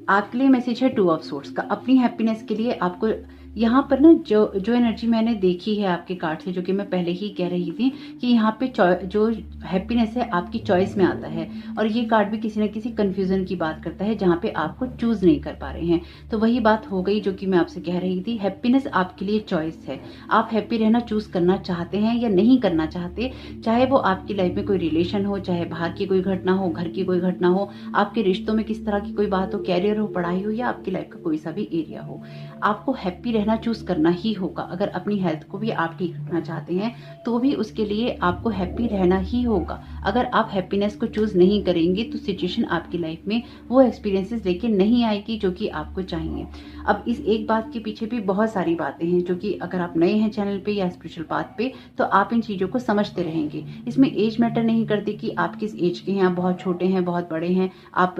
S1: आपके लिए मैसेज है 2 ऑफ सोर्ड्स का। अपनी हैप्पीनेस के लिए आपको यहाँ पर ना जो एनर्जी मैंने देखी है आपके कार्ड से, जो कि मैं पहले ही कह रही थी कि यहाँ पे जो हैप्पीनेस है आपकी चॉइस में आता है, और ये कार्ड भी किसी न किसी कंफ्यूजन की बात करता है जहाँ पे आपको चूज नहीं कर पा रहे हैं। तो वही बात हो गई जो कि मैं आपसे कह रही थी, हैप्पीनेस आपके लिए चॉइस है। आप हैप्पी रहना चूज करना चाहते हैं या नहीं करना चाहते, चाहे वो आपकी लाइफ में कोई रिलेशन हो, चाहे बाहर की कोई घटना हो, घर की कोई घटना हो, आपके रिश्तों में किस तरह की कोई बात हो, कैरियर हो, पढ़ाई हो, या आपकी लाइफ का कोई सा भी एरिया हो, आपको हैप्पी रहना चूज करना ही होगा। अगर अपनी हेल्थ को भी आप ठीक रखना चाहते हैं तो भी उसके लिए आपको हैप्पी रहना ही होगा। अगर आप हैप्पीनेस को चूज नहीं करेंगे तो सिचुएशन आपकी लाइफ में वो एक्सपीरियंसेस लेके नहीं आएगी जो कि आपको चाहिए। अब इस एक बात के पीछे भी बहुत सारी बातें हैं जो कि अगर आप नए हैं चैनल पे या स्पिरिचुअल पाथ पे तो आप इन चीजों को समझते रहेंगे। इसमें एज मैटर नहीं करती कि आप किस एज के हैं, आप बहुत छोटे हैं, बहुत बड़े हैं, आप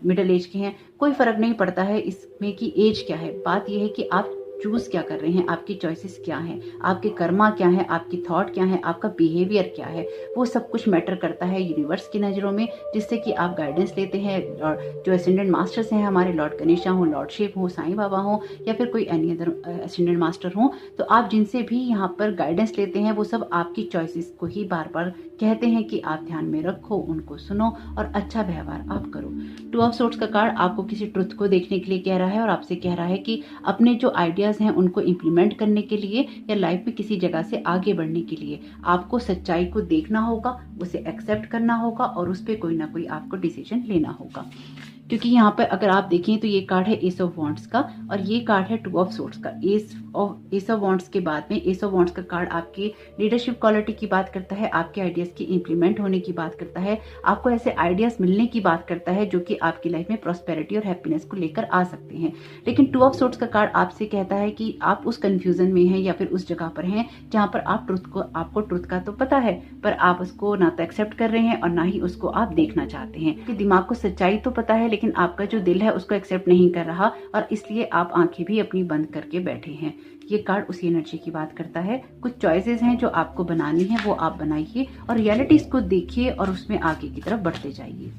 S1: मिडिल एज के हैं, कोई फर्क नहीं पड़ता है इसमें कि एज क्या है। बात यह है कि आप चूज क्या कर रहे हैं, आपकी चॉइसेस क्या हैं, आपके कर्मा क्या है, आपकी थॉट क्या है, आपका बिहेवियर क्या है, वो सब कुछ मैटर करता है यूनिवर्स की नजरों में, जिससे कि आप गाइडेंस लेते हैं। और जो असेंडेंट मास्टर्स हैं हमारे, लॉर्ड गणेशा हो, लॉर्ड शिव हो, साईं बाबा हो, या फिर कोई एनी अदर असेंडेंट मास्टर हो, तो आप जिनसे भी यहाँ पर गाइडेंस लेते हैं वो सब आपकी चॉइसेस को ही बार बार कहते हैं कि आप ध्यान में रखो, उनको सुनो और अच्छा व्यवहार आप करो। 2 ऑफ सोर्ड्स का कार्ड आपको किसी ट्रुथ को देखने के लिए कह रहा है और आपसे कह रहा है कि अपने जो आइडियाज हैं उनको इम्प्लीमेंट करने के लिए या लाइफ में किसी जगह से आगे बढ़ने के लिए आपको सच्चाई को देखना होगा, उसे एक्सेप्ट करना होगा और उस पर कोई ना कोई आपको डिसीजन लेना होगा। क्योंकि यहाँ पर अगर आप देखें तो ये कार्ड है एस ऑफ वॉन्ड्स का और ये कार्ड है 2 ऑफ सोर्ड्स का। एस और एस ऑफ वॉन्ड्स के बाद में एस ऑफ वॉन्ड्स का कार्ड आपकी लीडरशिप क्वालिटी की बात करता है, आपके आइडियाज की इंप्लीमेंट होने की बात करता है, आपको ऐसे आइडियाज मिलने की बात करता है जो कि आपकी लाइफ में प्रॉस्पेरिटी और हैप्पीनेस को लेकर आ सकते हैं। लेकिन टू ऑफ सोर्ड्स का कार्ड आपसे कहता है कि आप उस कंफ्यूजन में हैं या फिर उस जगह पर हैं जहां पर आपको ट्रुथ का तो पता है, पर आप उसको ना तो एक्सेप्ट कर रहे हैं और ना ही उसको आप देखना चाहते हैं। कि दिमाग को सच्चाई तो पता है लेकिन आपका जो दिल है उसको एक्सेप्ट नहीं कर रहा और इसलिए आप आंखें भी अपनी बंद करके बैठे हैं। ये कार्ड उसी एनर्जी की बात करता है। कुछ चॉइसेस हैं जो आपको बनानी है, वो आप बनाइए और रियलिटीज को देखिए और उसमें आगे की तरफ बढ़ते जाइए।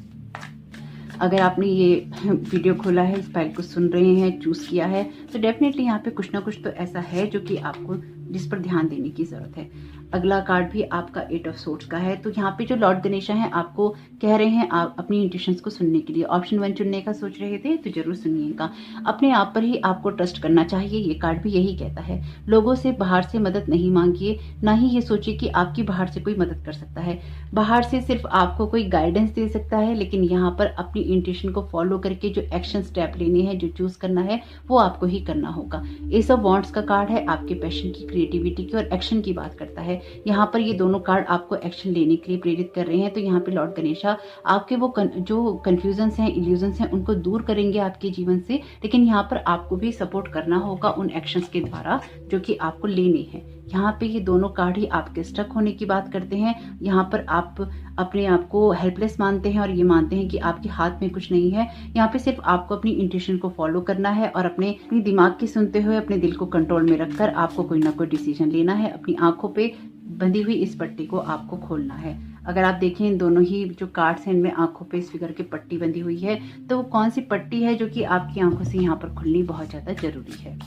S1: अगर आपने ये वीडियो खोला है, इस फाइल को सुन रहे हैं, चूज किया है, तो डेफिनेटली यहाँ पे कुछ ना कुछ तो ऐसा है जो कि आपको जिस पर ध्यान देने की जरूरत है। अगला कार्ड भी आपका 8 ऑफ सोर्ड्स का है। तो यहाँ पे जो लॉर्ड गणेशा है आपको कह रहे हैं आप अपनी इंट्यूशंस को सुनने के लिए ऑप्शन 1 चुनने का सोच रहे थे तो जरूर सुनिएगा। अपने आप पर ही आपको ट्रस्ट करना चाहिए, ये कार्ड भी यही कहता है। लोगों से बाहर से मदद नहीं मांगिए, ना ही ये सोचिए कि आपकी बाहर से कोई मदद कर सकता है। बाहर से सिर्फ आपको कोई गाइडेंस दे सकता है, लेकिन यहाँ पर अपनी इंट्यूशन को फॉलो करके जो एक्शन स्टेप लेने हैं, जो चूज करना है, वो आपको ही करना होगा। एस ऑफ वॉन्ड्स का कार्ड है आपके पैशन की, क्रिएटिविटी की और एक्शन की बात करता है। यहाँ पर ये दोनों कार्ड आपको एक्शन लेने के लिए प्रेरित कर रहे हैं। तो यहाँ पे लॉर्ड गणेशा आपके वो जो कंफ्यूजन्स हैं, इल्यूजन्स हैं, उनको दूर करेंगे आपके जीवन से, लेकिन यहाँ पर आपको भी सपोर्ट करना होगा उन एक्शंस के द्वारा जो कि आपको लेने हैं। यहाँ पे ये दोनों कार्ड ही आपके स्टक होने की बात करते हैं। यहाँ पर आप अपने आप को हेल्पलेस मानते हैं और ये मानते हैं कि आपके हाथ में कुछ नहीं है। यहाँ पे सिर्फ आपको अपनी इंट्यूशन को फॉलो करना है और अपने दिमाग की सुनते हुए अपने दिल को कंट्रोल में रखकर आपको कोई ना कोई डिसीजन लेना है। अपनी आंखों पे बंधी हुई इस पट्टी को आपको खोलना है। अगर आप देखें इन दोनों ही जो कार्ड्स हैं इनमें आंखों पे इस फिगर की पट्टी बंधी हुई है, तो वो कौन सी पट्टी है जो कि आपकी आंखों से यहाँ पर खुलनी बहुत ज्यादा जरूरी है।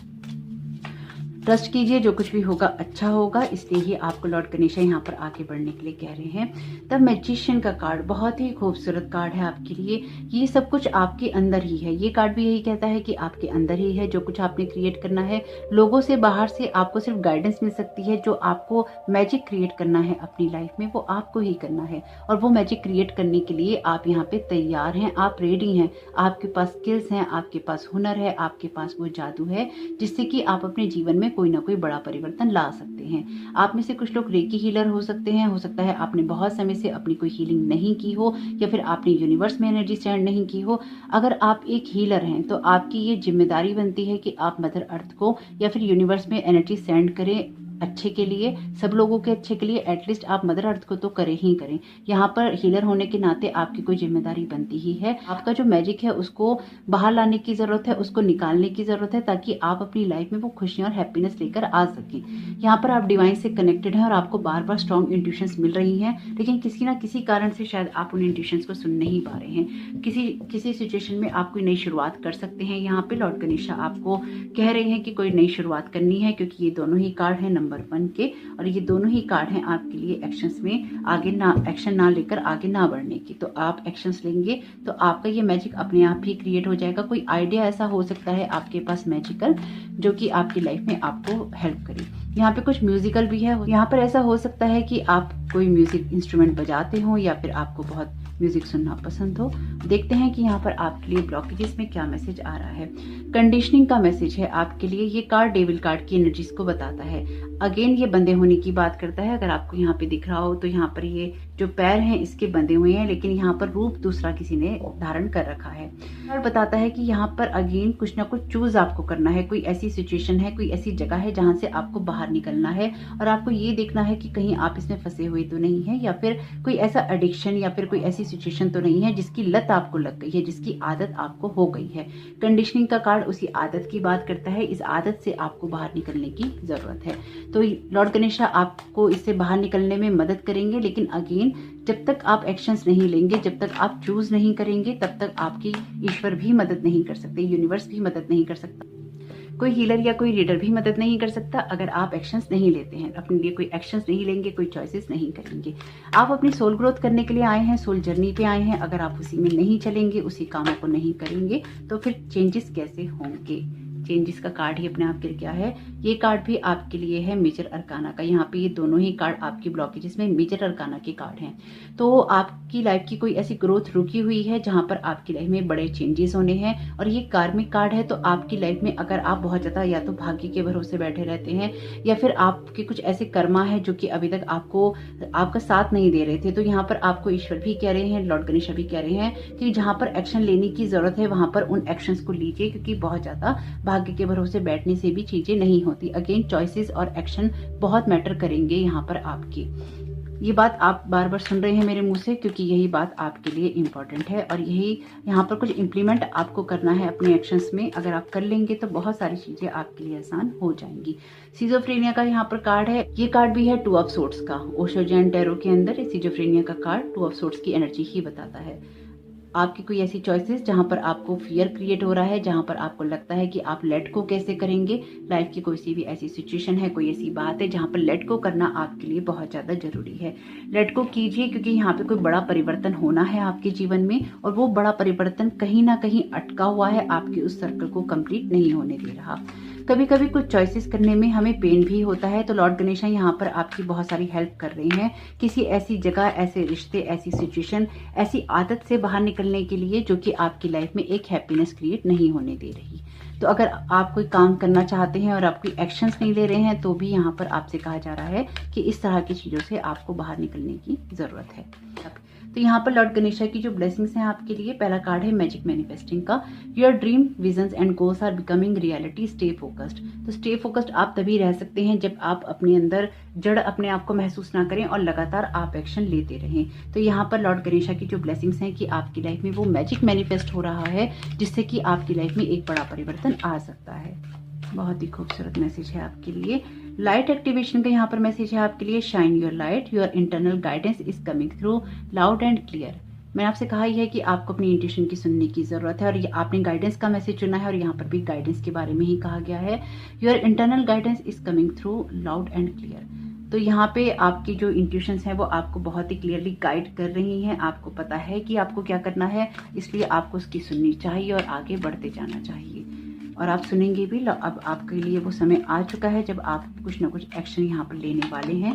S1: ट्रस्ट कीजिए, जो कुछ भी होगा अच्छा होगा, इसलिए ही आपको लॉर्ड गणेशा यहाँ पर आगे बढ़ने के लिए कह रहे हैं। द मैजिशियन का कार्ड बहुत ही खूबसूरत कार्ड है आपके लिए। ये सब कुछ आपके अंदर ही है। ये कार्ड भी यही कहता है कि आपके अंदर ही है जो कुछ आपने क्रिएट करना है। लोगों से बाहर से आपको सिर्फ गाइडेंस मिल सकती है। जो आपको मैजिक क्रिएट करना है अपनी लाइफ में वो आपको ही करना है और वो मैजिक क्रिएट करने के लिए आप यहाँ पे तैयार हैं, आप रेडी हैं। आपके पास स्किल्स हैं, आपके पास हुनर है, आपके पास वो जादू है जिससे कि आप अपने जीवन में कोई ना कोई बड़ा परिवर्तन ला सकते हैं। आप में से कुछ लोग रेकी हीलर हो सकते हैं। हो सकता है आपने बहुत समय से अपनी कोई हीलिंग नहीं की हो या फिर आपने यूनिवर्स में एनर्जी सेंड नहीं की हो। अगर आप एक हीलर हैं तो आपकी ये जिम्मेदारी बनती है कि आप मदर अर्थ को या फिर यूनिवर्स में एनर्जी सेंड करें अच्छे के लिए, सब लोगों के अच्छे के लिए। एटलीस्ट आप मदर अर्थ को तो करें ही करें। यहाँ पर हीलर होने के नाते आपकी कोई जिम्मेदारी बनती ही है। आपका जो मैजिक है उसको बाहर लाने की जरूरत है, उसको निकालने की जरूरत है ताकि आप अपनी लाइफ में वो खुशियां और हैप्पीनेस लेकर आ सकें। यहाँ पर आप डिवाइन से कनेक्टेड हैं और आपको बार बार स्ट्रॉन्ग इंट्यूशंस मिल रही हैं, लेकिन किसी ना किसी कारण से शायद आप उन इंट्यूशंस को सुन नहीं पा रहे हैं। किसी सिचुएशन में आप कोई नई शुरुआत कर सकते हैं। यहाँ पे लॉर्ड गणेशा आपको कह रहे हैं कि कोई नई शुरुआत करनी है, क्योंकि ये दोनों ही कार्ड है नंबर 1 के और ये दोनों ही कार्ड हैं आपके लिए एक्शंस में एक्शन ना लेकर आगे ना बढ़ने की। तो आप एक्शंस लेंगे तो आपका ये मैजिक अपने आप ही क्रिएट हो जाएगा। कोई आइडिया ऐसा हो सकता है आपके पास मैजिकल जो कि आपकी लाइफ में आपको हेल्प करे। यहाँ पे कुछ म्यूजिकल भी है। यहाँ पर ऐसा हो सकता है कि आप कोई म्यूजिक इंस्ट्रूमेंट बजाते हो या फिर आपको बहुत म्यूजिक सुनना पसंद हो। देखते हैं कि यहाँ पर आपके लिए ब्लॉकेजेस में क्या मैसेज आ रहा है। कंडीशनिंग का मैसेज है आपके लिए। ये कार्ड डेविल कार्ड की एनर्जीज को बताता है। अगेन ये बंधे होने की बात करता है। अगर आपको यहाँ पे दिख रहा हो तो यहाँ पर ये जो पैर हैं इसके बंधे हुए हैं, लेकिन यहाँ पर रूप दूसरा किसी ने धारण कर रखा है। और बताता है कि यहाँ पर अगेन कुछ ना कुछ चूज आपको करना है। कोई ऐसी सिचुएशन है, कोई ऐसी जगह है जहां से आपको बाहर निकलना है और आपको ये देखना है कि कहीं आप इसमें फंसे हुए तो नहीं है या फिर कोई ऐसा एडिक्शन या फिर कोई ऐसी सिचुएशन तो नहीं है जिसकी लत आपको लग गई है, जिसकी आदत आपको हो गई है। कंडीशनिंग का कार्ड उसी आदत की बात करता है। इस आदत से आपको बाहर निकलने की जरूरत है। तो लॉर्ड गणेशा आपको इससे बाहर निकलने में मदद करेंगे, लेकिन अगेन जब तक आप एक्शंस नहीं लेंगे, जब तक आप चूज नहीं करेंगे, तब तक आपकी ईश्वर भी मदद नहीं कर सकते, यूनिवर्स भी मदद नहीं कर सकता, कोई हीलर या कोई रीडर भी मदद नहीं कर सकता अगर आप एक्शंस नहीं लेते हैं। अपने लिए कोई एक्शंस नहीं लेंगे, कोई चॉइसेस नहीं करेंगे। आप अपनी सोल ग्रोथ करने के लिए आए हैं, सोल जर्नी पे आए हैं। अगर आप उसी में नहीं चलेंगे, उसी कामों को नहीं करेंगे तो फिर चेंजेस कैसे होंगे? चेंजेस का कार्ड ही अपने आप गिर गया है। ये कार्ड भी आपके लिए है मेजर अरकाना का। यहाँ पे ये दोनों ही कार्ड आपकी ब्लॉकेजेस में मेजर अरकाना के कार्ड हैं। तो आपकी लाइफ की कोई ऐसी ग्रोथ रुकी हुई है जहां पर आपकी लाइफ में बड़े चेंजेस होने हैं, और ये कार्मिक कार्ड है। तो आपकी लाइफ में अगर आप बहुत ज्यादा या तो भाग्य के भरोसे बैठे रहते हैं, या फिर आपके कुछ ऐसे कर्मा है जो कि अभी तक आपका साथ नहीं दे रहे थे, तो यहाँ पर आपको ईश्वर भी कह रहे हैं, लॉर्ड गणेश भी कह रहे हैं कि जहां पर एक्शन लेने की जरूरत है वहां पर उन एक्शंस को लीजिए, क्योंकि बहुत ज्यादा भाग्य के भरोसे बैठने से भी चीजें नहीं होती। अगेन चॉइसेस और एक्शन बहुत मैटर करेंगे यहाँ पर आपकी। ये बात आप बार बार सुन रहे हैं मेरे मुंह से, क्योंकि यही बात आपके लिए इम्पोर्टेंट है, और यही यहाँ पर कुछ इम्प्लीमेंट आपको करना है अपने एक्शंस में। अगर आप कर लेंगे तो बहुत सारी चीजें आपके लिए आसान हो जाएंगी। सिजोफ्रेनिया का यहाँ पर कार्ड है, ये कार्ड भी है टू ऑफ सोर्ड्स का। ओशो जैन टैरो के अंदर सिजोफ्रेनिया का कार्ड टू ऑफ सोर्ड्स की एनर्जी ही बताता है। आपकी कोई ऐसी चॉइसेस जहां पर आपको फियर क्रिएट हो रहा है, जहां पर आपको लगता है कि आप लेट को कैसे करेंगे। लाइफ की कोई सी भी ऐसी सिचुएशन है, कोई ऐसी बात है जहां पर लेट को करना आपके लिए बहुत ज्यादा जरूरी है। लेट को कीजिए, क्योंकि यहाँ पे कोई बड़ा परिवर्तन होना है आपके जीवन में, और वो बड़ा परिवर्तन कहीं ना कहीं अटका हुआ है, आपके उस सर्कल को कंप्लीट नहीं होने दे रहा। कभी कभी कुछ चॉइसेस करने में हमें पेन भी होता है, तो लॉर्ड गणेश यहाँ पर आपकी बहुत सारी हेल्प कर रहे हैं किसी ऐसी जगह, ऐसे रिश्ते, ऐसी सिचुएशन, ऐसी आदत से बाहर निकलने के लिए जो कि आपकी लाइफ में एक हैप्पीनेस क्रिएट नहीं होने दे रही। तो अगर आप कोई काम करना चाहते हैं और आप कोई एक्शंस नहीं ले रहे हैं, तो भी यहाँ पर आपसे कहा जा रहा है कि इस तरह की चीजों से आपको बाहर निकलने की जरूरत है। तो यहाँ पर लॉर्ड गणेश की जो ब्लेसिंग्स हैं आपके लिए, पहला कार्ड है मैजिक मैनिफेस्टिंग का। Your dream visions and goals are becoming reality, stay focused. तो स्टे फोकस्ड आप तभी रह सकते हैं जब आप अपने अंदर जड़ अपने आप को महसूस ना करें और लगातार आप एक्शन लेते रहें। तो यहाँ पर लॉर्ड गणेश की जो ब्लेसिंग्स हैं कि आपकी लाइफ में वो मैजिक मैनिफेस्ट हो रहा है, जिससे कि आपकी लाइफ में एक बड़ा परिवर्तन आ सकता है। बहुत ही खूबसूरत मैसेज है आपके लिए। लाइट एक्टिवेशन का यहाँ पर मैसेज है आपके लिए, shine your light, your internal guidance is coming through loud and clear. मैंने आपसे कहा ही है कि आपको अपनी इंट्यूशन की सुनने की जरूरत है, और ये आपने गाइडेंस का मैसेज चुना है, और यहाँ पर भी गाइडेंस के बारे में ही कहा गया है। Your internal guidance is coming through loud and clear. तो यहाँ पे आपकी जो इंट्यूशंस हैं वो आपको बहुत ही क्लियरली गाइड कर रही हैं। आपको पता है कि आपको क्या करना है, इसलिए आपको उसकी सुननी चाहिए और आगे बढ़ते जाना चाहिए, और आप सुनेंगे भी। अब आपके लिए वो समय आ चुका है जब आप कुछ ना कुछ एक्शन यहाँ पर लेने वाले हैं।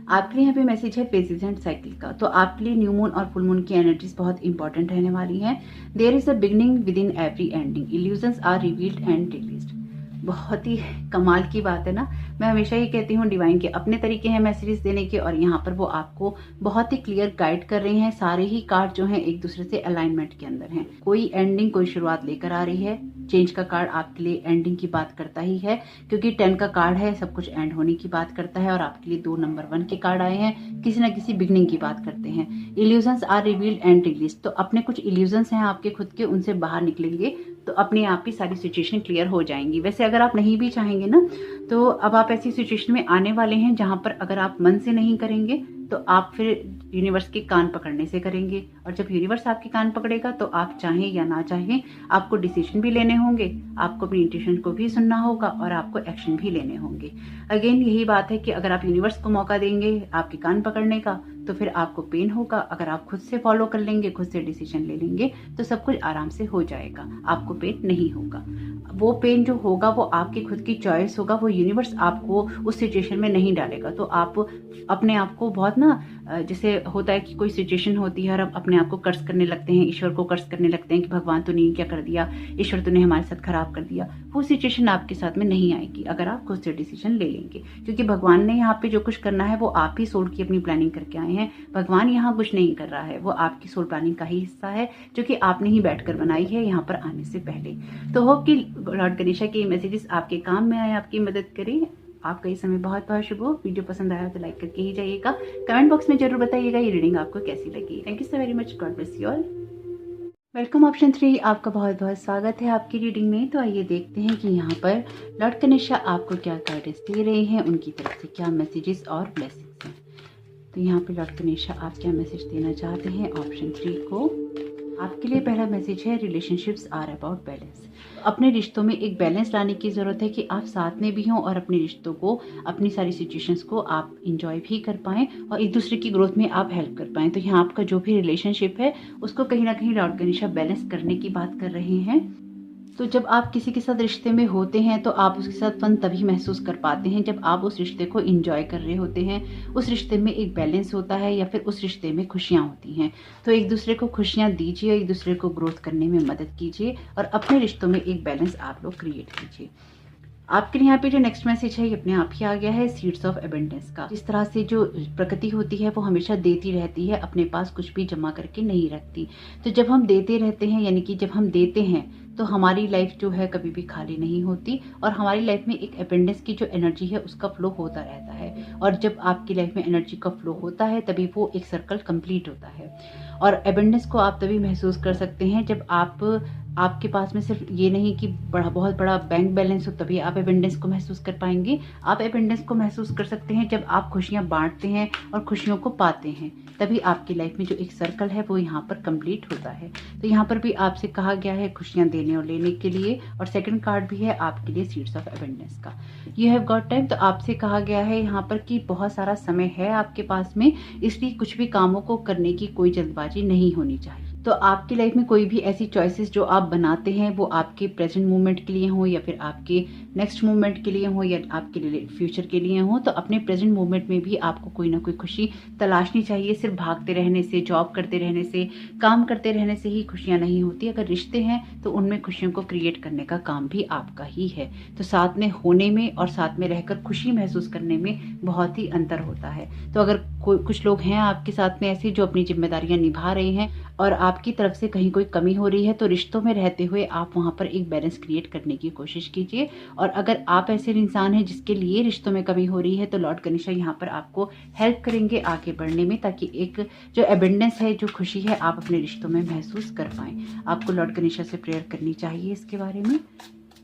S1: आपके लिए यहाँ पे मैसेज है फेजेस एंड साइकिल का। तो आपके लिए न्यू मून और फुल मून की एनर्जीज बहुत इंपॉर्टेंट रहने वाली हैं। There is a beginning within every ending, illusions are revealed and released. बहुत ही कमाल की बात है ना। मैं हमेशा ही कहती हूँ डिवाइन के अपने तरीके हैं मैसेजेस देने के, और यहाँ पर वो आपको बहुत ही क्लियर गाइड कर रहे हैं। सारे ही कार्ड जो हैं एक दूसरे से अलाइनमेंट के अंदर हैं। कोई एंडिंग, कोई शुरुआत लेकर आ रही है। चेंज का कार्ड आपके लिए एंडिंग की बात करता ही है, क्योंकि 10 का कार्ड है, सब कुछ एंड होने की बात करता है, और आपके लिए 2 नंबर 1 के कार्ड आए हैं, किसी ना किसी बिगनिंग की बात करते हैं। Illusions are revealed and release. तो अपने कुछ इल्यूजन्स हैं आपके खुद के, उनसे बाहर निकलेंगे तो अपने आप ही सारी सिचुएशन क्लियर हो जाएंगी। वैसे अगर आप नहीं भी चाहेंगे ना, तो अब आप ऐसी सिचुएशन में आने वाले हैं जहां पर अगर आप मन से नहीं करेंगे तो आप फिर यूनिवर्स के कान पकड़ने से करेंगे, और जब यूनिवर्स आपके कान पकड़ेगा तो आप चाहें या ना चाहें आपको डिसीजन भी लेने होंगे, आपको अपनी इंट्यूशन को भी सुनना होगा, और आपको एक्शन भी लेने होंगे। अगेन यही बात है कि अगर आप यूनिवर्स को मौका देंगे आपके कान पकड़ने का, तो फिर आपको पेन होगा। अगर आप खुद से फॉलो कर लेंगे, खुद से डिसीजन ले लेंगे, तो सब कुछ आराम से हो जाएगा, आपको पेन नहीं होगा। वो पेन जो होगा वो आपकी खुद की चॉइस होगा, वो यूनिवर्स आपको उस सिचुएशन में नहीं डालेगा। तो आप अपने आप को बहुत ना, जैसे होता है कि कोई सिचुएशन होती है और हम अपने आप को कर्ज करने लगते हैं, ईश्वर को कर्ज करने लगते हैं कि भगवान तूने क्या कर दिया, ईश्वर तूने हमारे साथ खराब कर दिया। वो सिचुएशन आपके साथ में नहीं आएगी अगर आप खुद से डिसीजन ले लेंगे, क्योंकि भगवान ने यहाँ पे जो कुछ करना है वो आप ही सोल की अपनी प्लानिंग करके आए हैं। भगवान यहाँ कुछ नहीं कर रहा है, वो आपकी सोल प्लानिंग का ही हिस्सा है जो कि आपने ही बैठकर बनाई है यहाँ पर आने से पहले। तो होप कि लॉर्ड गणेश के मैसेजेस आपके काम में आए, आपकी मदद करें। आपका ये समय बहुत बहुत शुभ हो। वीडियो पसंद आया तो लाइक करके ही जाइएगा। कमेंट बॉक्स में जरूर बताइएगा ये रीडिंग आपको कैसी लगी। Thank you so very much. God bless you all. Welcome option 3, आपका बहुत बहुत स्वागत है आपकी रीडिंग में। तो आइए देखते हैं कि यहाँ पर लॉर्ड गणेश आपको क्या गाइडेंस दे रहे हैं, उनकी तरफ से क्या मैसेजेस और ब्लेसिंग्स हैं। तो यहाँ पे लॉर्ड गणेश आप क्या मैसेज देना चाहते हैं ऑप्शन 3 को। आपके लिए पहला मैसेज है रिलेशनशिप्स आर अबाउट बैलेंस। अपने रिश्तों में एक बैलेंस लाने की ज़रूरत है कि आप साथ में भी हों और अपने रिश्तों को, अपनी सारी सिचुएशंस को आप इंजॉय भी कर पाएं और एक दूसरे की ग्रोथ में आप हेल्प कर पाएं। तो यहाँ आपका जो भी रिलेशनशिप है उसको कहीं ना कहीं लॉर्ड गणेश बैलेंस करने की बात कर रहे हैं। तो जब आप किसी के साथ रिश्ते में होते हैं तो आप उसके साथ फन तभी महसूस कर पाते हैं जब आप उस रिश्ते को एंजॉय कर रहे होते हैं, उस रिश्ते में एक बैलेंस होता है या फिर उस रिश्ते में खुशियाँ होती हैं। तो एक दूसरे को खुशियाँ दीजिए, एक दूसरे को ग्रोथ करने में मदद कीजिए और अपने रिश्तों में एक बैलेंस आप लोग क्रिएट कीजिए। आपके लिए यहाँ पे जो नेक्स्ट मैसेज है ये अपने आप ही आ गया है, सीड्स ऑफ एबंडेंस का। जिस तरह से जो प्रकृति होती है वो हमेशा देती रहती है, अपने पास कुछ भी जमा करके नहीं रखती। तो जब हम देते रहते हैं, यानी कि जब हम देते हैं तो हमारी लाइफ जो है कभी भी खाली नहीं होती और हमारी लाइफ में एक एबंडेंस की जो एनर्जी है उसका फ्लो होता रहता है। और जब आपकी लाइफ में एनर्जी का फ्लो होता है तभी वो एक सर्कल कंप्लीट होता है। और एबंडेंस को आप तभी महसूस कर सकते हैं जब आपके पास में सिर्फ ये नहीं कि बहुत बड़ा बैंक बैलेंस हो तभी आप एबंडेंस को महसूस कर पाएंगे। आप एबंडेंस को महसूस कर सकते हैं जब आप खुशियां बांटते हैं और खुशियों को पाते हैं, तभी आपकी लाइफ में जो एक सर्कल है वो यहाँ पर कंप्लीट होता है। तो यहाँ पर भी आपसे कहा गया है खुशियां देने और लेने के लिए, और सेकंड कार्ड भी है आपके लिए सीड्स ऑफ एबंडेंस का, यू हैव गॉट टाइम। तो आपसे कहा गया है यहाँ पर कि बहुत सारा समय है आपके पास में, इसलिए कुछ भी कामों को करने की कोई जल्दबाजी नहीं होनी चाहिए। तो आपकी लाइफ में कोई भी ऐसी चॉइसेस जो आप बनाते हैं वो आपके प्रेजेंट मोमेंट के लिए हो या फिर आपके नेक्स्ट मोमेंट के लिए हो या आपके फ्यूचर के लिए हो, तो अपने प्रेजेंट मोमेंट में भी आपको कोई ना कोई खुशी तलाशनी चाहिए। सिर्फ भागते रहने से, जॉब करते रहने से, काम करते रहने से ही खुशियां नहीं होती। अगर रिश्ते हैं तो उनमें खुशियों को क्रिएट करने का काम भी आपका ही है। तो साथ में होने में और साथ में रहकर खुशी महसूस करने में बहुत ही अंतर होता है। तो अगर कुछ लोग हैं आपके साथ में ऐसे जो अपनी जिम्मेदारियां निभा रहे हैं और आपकी तरफ से कहीं कोई कमी हो रही है, तो रिश्तों में रहते हुए आप वहां पर एक बैलेंस क्रिएट करने की कोशिश कीजिए। और अगर आप ऐसे इंसान हैं जिसके लिए रिश्तों में कमी हो रही है तो लॉर्ड गणेशा यहाँ पर आपको हेल्प करेंगे आगे बढ़ने में, ताकि एक जो एबंडेंस है, जो खुशी है, आप अपने रिश्तों में महसूस कर पाएं। आपको लॉर्ड गणेशा से प्रेयर करनी चाहिए इसके बारे में।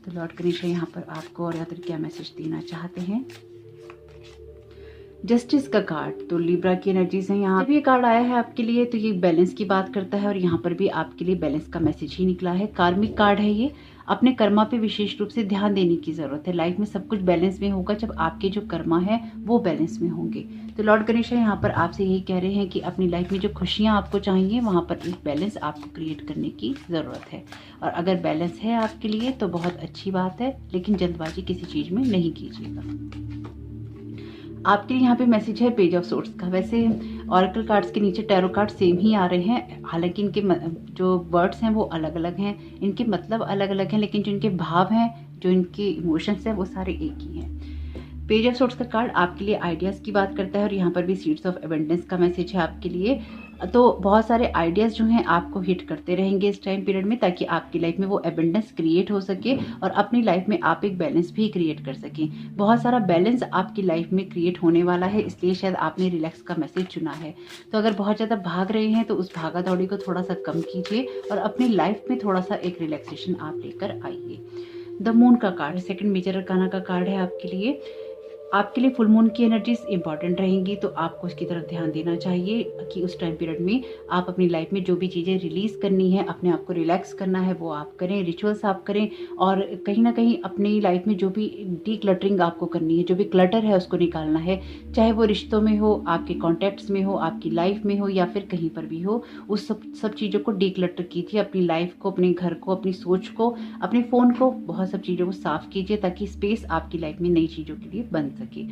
S1: तो लॉर्ड गणेशा यहाँ पर आपको और अदर क्या मैसेज देना चाहते हैं। जस्टिस का कार्ड, तो लिब्रा की एनर्जीज है यहाँ। जब ये कार्ड आया है आपके लिए तो ये बैलेंस की बात करता है और यहाँ पर भी आपके लिए बैलेंस का मैसेज ही निकला है। कार्मिक कार्ड है ये। अपने कर्मा पे विशेष रूप से ध्यान देने की जरूरत है। लाइफ में सब कुछ बैलेंस में होगा जब आपके जो कर्मा है वो बैलेंस में होंगे। तो लॉर्ड गणेशा यहाँ पर आपसे यही कह रहे हैं कि अपनी लाइफ में जो खुशियाँ आपको चाहिए वहाँ पर एक बैलेंस आपको क्रिएट करने की ज़रूरत है। और अगर बैलेंस है आपके लिए तो बहुत अच्छी बात है, लेकिन जल्दबाजी किसी चीज़ में नहीं कीजिएगा। आपके लिए यहाँ पे मैसेज है पेज ऑफ सोर्ट्स का। वैसे ऑरेकल कार्ड्स के नीचे टैरो कार्ड सेम ही आ रहे हैं, हालांकि इनके जो वर्ड्स हैं वो अलग अलग हैं, इनके मतलब अलग अलग हैं, लेकिन जो इनके भाव हैं, जो इनके इमोशंस हैं, वो सारे एक ही हैं। पेज ऑफ सोर्ट्स का कार्ड आपके लिए आइडियाज़ की बात करता है और यहाँ पर भी सीड्स ऑफ एबंडेंस का मैसेज है आपके लिए। तो बहुत सारे आइडियाज़ जो हैं आपको हिट करते रहेंगे इस टाइम पीरियड में, ताकि आपकी लाइफ में वो एबंडेंस क्रिएट हो सके और अपनी लाइफ में आप एक बैलेंस भी क्रिएट कर सकें। बहुत सारा बैलेंस आपकी लाइफ में क्रिएट होने वाला है, इसलिए शायद आपने रिलैक्स का मैसेज चुना है। तो अगर बहुत ज़्यादा भाग रहे हैं तो उस भागा दौड़ी को थोड़ा सा कम कीजिए और अपनी लाइफ में थोड़ा सा एक रिलैक्सेशन आप लेकर आइए। द मून का कार्ड सेकंड मेजर अरकाना का कार्ड है आपके लिए। आपके लिए फुल मून की एनर्जीज इंपॉर्टेंट रहेंगी, तो आपको इसकी तरफ ध्यान देना चाहिए कि उस टाइम पीरियड में आप अपनी लाइफ में जो भी चीज़ें रिलीज करनी है, अपने आप को रिलैक्स करना है, वो आप करें, रिचुअल्स आप करें। और कहीं ना कहीं अपनी लाइफ में जो भी डी क्लटरिंग आपको करनी है, जो भी क्लटर है उसको निकालना है, चाहे वो रिश्तों में हो, आपके कॉन्टैक्ट्स में हो, आपकी लाइफ में हो या फिर कहीं पर भी हो, उस सब चीज़ों को डी क्लटर कीजिए। अपनी लाइफ को, अपने घर को, अपनी सोच को, अपने फ़ोन को, बहुत सब चीज़ों को साफ कीजिए ताकि स्पेस आपकी लाइफ में नई चीज़ों के लिए बन सके।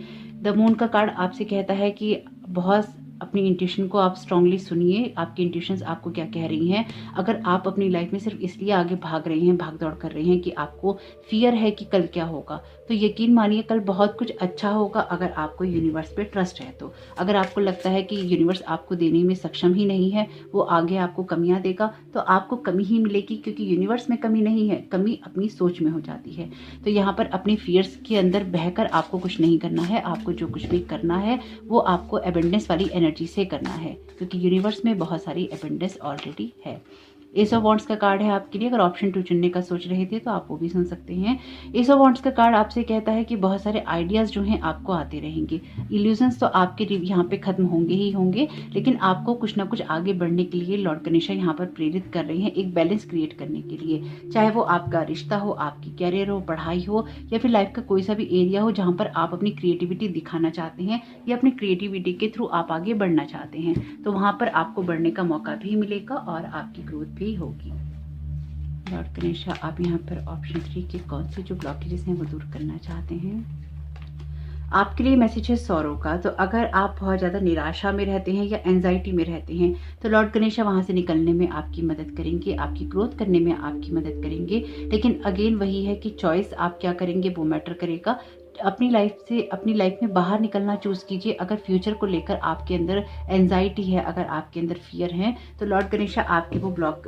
S1: द मून का कार्ड आपसे कहता है कि बहुत अपनी इंट्यूशन को आप स्ट्रांगली सुनिए, आपकी इंट्यूशंस आपको क्या कह रही हैं। अगर आप अपनी लाइफ में सिर्फ इसलिए आगे भाग रहे हैं, भाग दौड़ कर रहे हैं कि आपको फियर है कि कल क्या होगा, तो यकीन मानिए कल बहुत कुछ अच्छा होगा अगर आपको यूनिवर्स पे ट्रस्ट है। तो अगर आपको लगता है कि यूनिवर्स आपको देने में सक्षम ही नहीं है, वो आगे आपको कमियां देगा, तो आपको कमी ही मिलेगी, क्योंकि यूनिवर्स में कमी नहीं है, कमी अपनी सोच में हो जाती है। तो यहाँ पर अपने फियर्स के अंदर बहकर आपको कुछ नहीं करना है। आपको जो कुछ भी करना है वो आपको एबंडेंस वाली एनर्जी से करना है, क्योंकि यूनिवर्स में बहुत सारी एबंडेंस ऑलरेडी है। एस ऑफ वॉन्ड्स का कार्ड है आपके लिए। अगर ऑप्शन 2 चुनने का सोच रहे थे तो आप वो भी सुन सकते हैं। एस ऑफ वॉन्ड्स का कार्ड आपसे कहता है कि बहुत सारे आइडियाज जो हैं आपको आते रहेंगे। इल्यूजन्स तो आपके यहाँ पे खत्म होंगे ही होंगे, लेकिन आपको कुछ ना कुछ आगे बढ़ने के लिए लॉर्ड गणेशा यहाँ पर प्रेरित कर रहे हैं, एक बैलेंस क्रिएट करने के लिए। चाहे वो आपका रिश्ता हो, आपकी कैरियर हो, पढ़ाई हो, या फिर लाइफ का कोई सा भी एरिया हो जहाँ पर आप अपनी क्रिएटिविटी दिखाना चाहते हैं या अपनी क्रिएटिविटी के थ्रू आप आगे बढ़ना चाहते हैं, तो वहाँ पर आपको बढ़ने का मौका भी मिलेगा और आपकी ग्रोथ भी होगी। लॉर्ड गणेशा, आप यहाँ पर ऑप्शन 3 के कौन से जो ब्लॉकेजेस हैं वो दूर करना चाहते हैं? आपके लिए मैसेज है सौरों का। तो अगर आप बहुत ज़्यादा निराशा में रहते हैं या एंजाइटी में रहते हैं तो लॉर्ड गणेशा वहाँ से निकलने में आपकी मदद करेंगे, आपकी ग्रोथ करने में आपकी मदद करेंगे। लेकिन अगेन वही है कि चॉइस आप क्या करेंगे वो मैटर करेगा। अपनी लाइफ में बाहर निकलना चूज़ कीजिए। अगर फ्यूचर को लेकर आपके अंदर एंजाइटी है, अगर आपके अंदर फियर है, तो लॉर्ड गणेशा आपके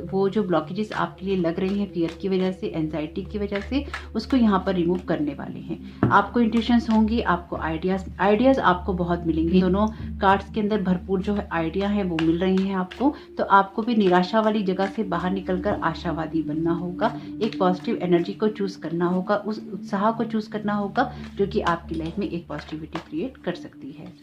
S1: वो जो ब्लॉकेजेस आपके लिए लग रही हैं फियर की वजह से, एंजाइटी की वजह से, उसको यहाँ पर रिमूव करने वाले हैं। आपको इंट्यूशंस होंगी, आपको आइडियाज़ आपको बहुत मिलेंगे। दोनों कार्ड्स के अंदर भरपूर जो है आइडिया है वो मिल रही हैं आपको। तो आपको भी निराशा वाली जगह से बाहर निकलकर आशावादी बनना होगा, एक पॉजिटिव एनर्जी को चूज़ करना होगा, उस उत्साह को चूज़ करना होगा जो कि आपकी लाइफ में एक पॉजिटिविटी क्रिएट कर सकती है।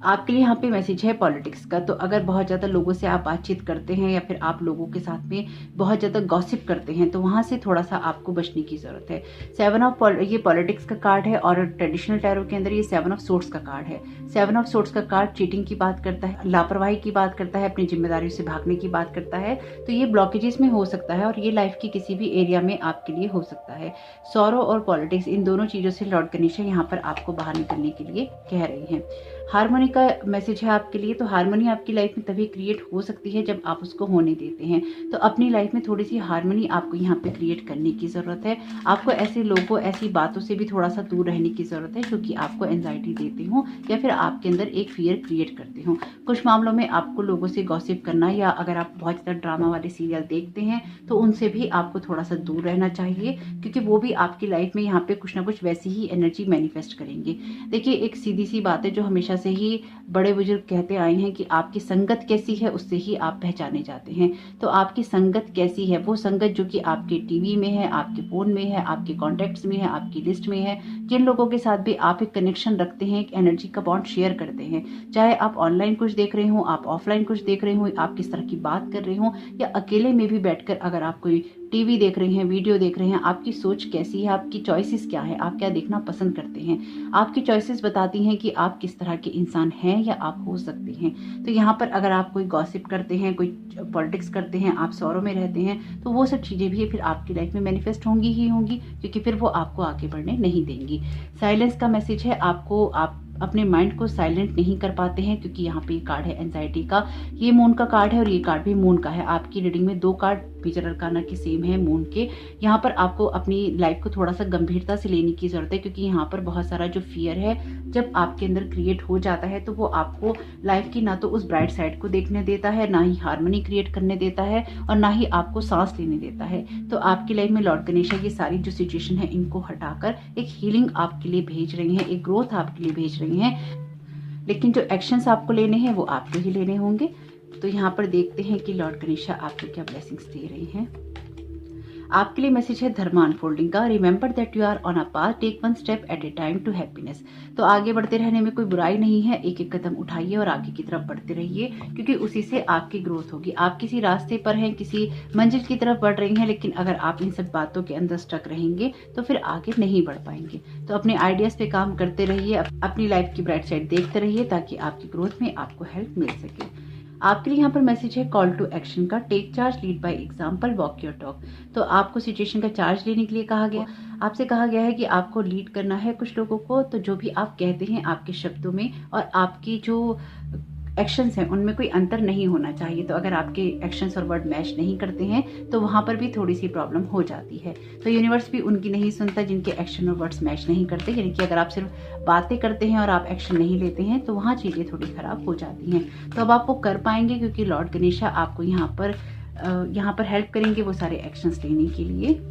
S1: आपके लिए यहाँ पे मैसेज है पॉलिटिक्स का। तो अगर बहुत ज़्यादा लोगों से आप बातचीत करते हैं या फिर आप लोगों के साथ में बहुत ज़्यादा गॉसिप करते हैं तो वहाँ से थोड़ा सा आपको बचने की ज़रूरत है। ये पॉलिटिक्स का कार्ड है और ट्रेडिशनल टैरो के अंदर ये 7 ऑफ सोर्ड्स का कार्ड है। 7 ऑफ सोर्ड्स का कार्ड चीटिंग की बात करता है, लापरवाही की बात करता है, अपनी जिम्मेदारियों से भागने की बात करता है। तो ये ब्लॉकेजेस में हो सकता है और ये लाइफ की किसी भी एरिया में आपके लिए हो सकता है। सौरो और पॉलिटिक्स, इन दोनों चीज़ों से लॉर्ड गणेशा यहाँ पर आपको बाहर निकलने के लिए कह रही हैं। हार्मनी का मैसेज है आपके लिए। तो हार्मनी आपकी लाइफ में तभी क्रिएट हो सकती है जब आप उसको होने देते हैं। तो अपनी लाइफ में थोड़ी सी हार्मनी आपको यहाँ पे क्रिएट करने की ज़रूरत है। आपको ऐसे लोगों, ऐसी बातों से भी थोड़ा सा दूर रहने की ज़रूरत है जो कि आपको एंजाइटी देते हों या फिर आपके अंदर एक फियर क्रिएट करते हों। कुछ मामलों में आपको लोगों से गॉसिप करना, या अगर आप बहुत ज़्यादा ड्रामा वाले सीरियल देखते हैं तो उनसे भी आपको थोड़ा सा दूर रहना चाहिए, क्योंकि वो भी आपकी लाइफ में यहाँ पे कुछ ना कुछ वैसी ही एनर्जी मैनिफेस्ट करेंगे। देखिए, एक सीधी सी बात है जो हमेशा से ही बड़े बुजुर्ग कहते आए हैं कि आपकी संगत कैसी है उससे ही आप पहचाने जाते हैं। तो आपकी संगत कैसी है, वो संगत जो कि आपके टीवी में है, आपके फोन में है, आपके कॉन्टेक्ट्स में है, आपकी लिस्ट में है, जिन लोगों के साथ भी आप एक कनेक्शन रखते हैं, एक एनर्जी का बॉन्ड शेयर करते हैं, चाहे आप ऑनलाइन कुछ देख रहे हो, आप ऑफलाइन कुछ देख रहे हो, आप किस तरह की बात कर रहे हो, या अकेले में भी बैठकर अगर आप कोई टीवी देख रहे हैं, वीडियो देख रहे हैं, आपकी सोच कैसी है, आपकी चॉइसेस क्या है, आप क्या देखना पसंद करते हैं। आपकी चॉइसेस बताती हैं कि आप किस तरह के इंसान हैं या आप हो सकते हैं। तो यहाँ पर अगर आप कोई गॉसिप करते हैं, कोई पॉलिटिक्स करते हैं, आप सौरों में रहते हैं, तो वो सब चीज़ें भी फिर आपकी लाइफ में मैनिफेस्ट होंगी ही होंगी, क्योंकि फिर वो आपको आगे बढ़ने नहीं देंगी। साइलेंस का मैसेज है आपको। आप अपने माइंड को साइलेंट नहीं कर पाते हैं, क्योंकि यहाँ पे ये कार्ड है एंजाइटी का। ये मून का कार्ड है और ये कार्ड भी मून का है। आपकी रीडिंग में 2 कार्ड मेजर अरकाना के सेम है मून के। यहाँ पर आपको अपनी लाइफ को थोड़ा सा गंभीरता से लेने की जरूरत है, क्योंकि यहाँ पर बहुत सारा जो फियर है जब आपके अंदर क्रिएट हो जाता है तो वो आपको लाइफ की ना तो उस ब्राइट साइड को देखने देता है, ना ही हार्मनी क्रिएट करने देता है, और ना ही आपको सांस लेने देता है। तो आपकी लाइफ में लॉर्ड गणेशा ये सारी जो सिचुएशन है इनको हटाकर एक हीलिंग आपके लिए भेज रही हैं, एक ग्रोथ आपके लिए भेज रही हैं। लेकिन जो एक्शंस आपको लेने हैं वो आपको ही लेने होंगे। तो यहाँ पर देखते हैं कि लॉर्ड गणेशा आपको क्या ब्लेसिंग्स दे रही हैं। आपके लिए मैसेज है धर्मा अनफोल्डिंग का। Remember that you are on a path, take 1 step at a time to happiness. तो आगे बढ़ते रहने में कोई बुराई नहीं है। एक एक कदम उठाइए और आगे की तरफ बढ़ते रहिए, क्योंकि उसी से आपकी ग्रोथ होगी। आप किसी रास्ते पर हैं, किसी मंजिल की तरफ बढ़ रही हैं, लेकिन अगर आप इन सब बातों के अंदर स्टक रहेंगे तो फिर आगे नहीं बढ़ पाएंगे। तो अपने आइडियाज पे काम करते रहिए, अपनी लाइफ की ब्राइट साइड देखते रहिए, ताकि आपकी ग्रोथ में आपको हेल्प मिल सके। आपके लिए यहाँ पर मैसेज है कॉल टू एक्शन का। Take charge, lead by example, walk your talk. तो आपको सिचुएशन का चार्ज लेने के लिए कहा गया। आपसे कहा गया है कि आपको लीड करना है कुछ लोगों को। तो जो भी आप कहते हैं आपके शब्दों में और आपकी जो एक्शंस हैं उनमें कोई अंतर नहीं होना चाहिए। तो अगर आपके एक्शंस और वर्ड मैच नहीं करते हैं तो वहाँ पर भी थोड़ी सी प्रॉब्लम हो जाती है। तो यूनिवर्स भी उनकी नहीं सुनता जिनके एक्शन और वर्ड्स मैच नहीं करते। यानी कि अगर आप सिर्फ बातें करते हैं और आप एक्शन नहीं लेते हैं तो वहाँ चीज़ें थोड़ी खराब हो जाती हैं। तो अब आप वो कर पाएंगे, क्योंकि लॉर्ड गणेशा आपको यहाँ पर हेल्प करेंगे वो सारे एक्शंस लेने के लिए।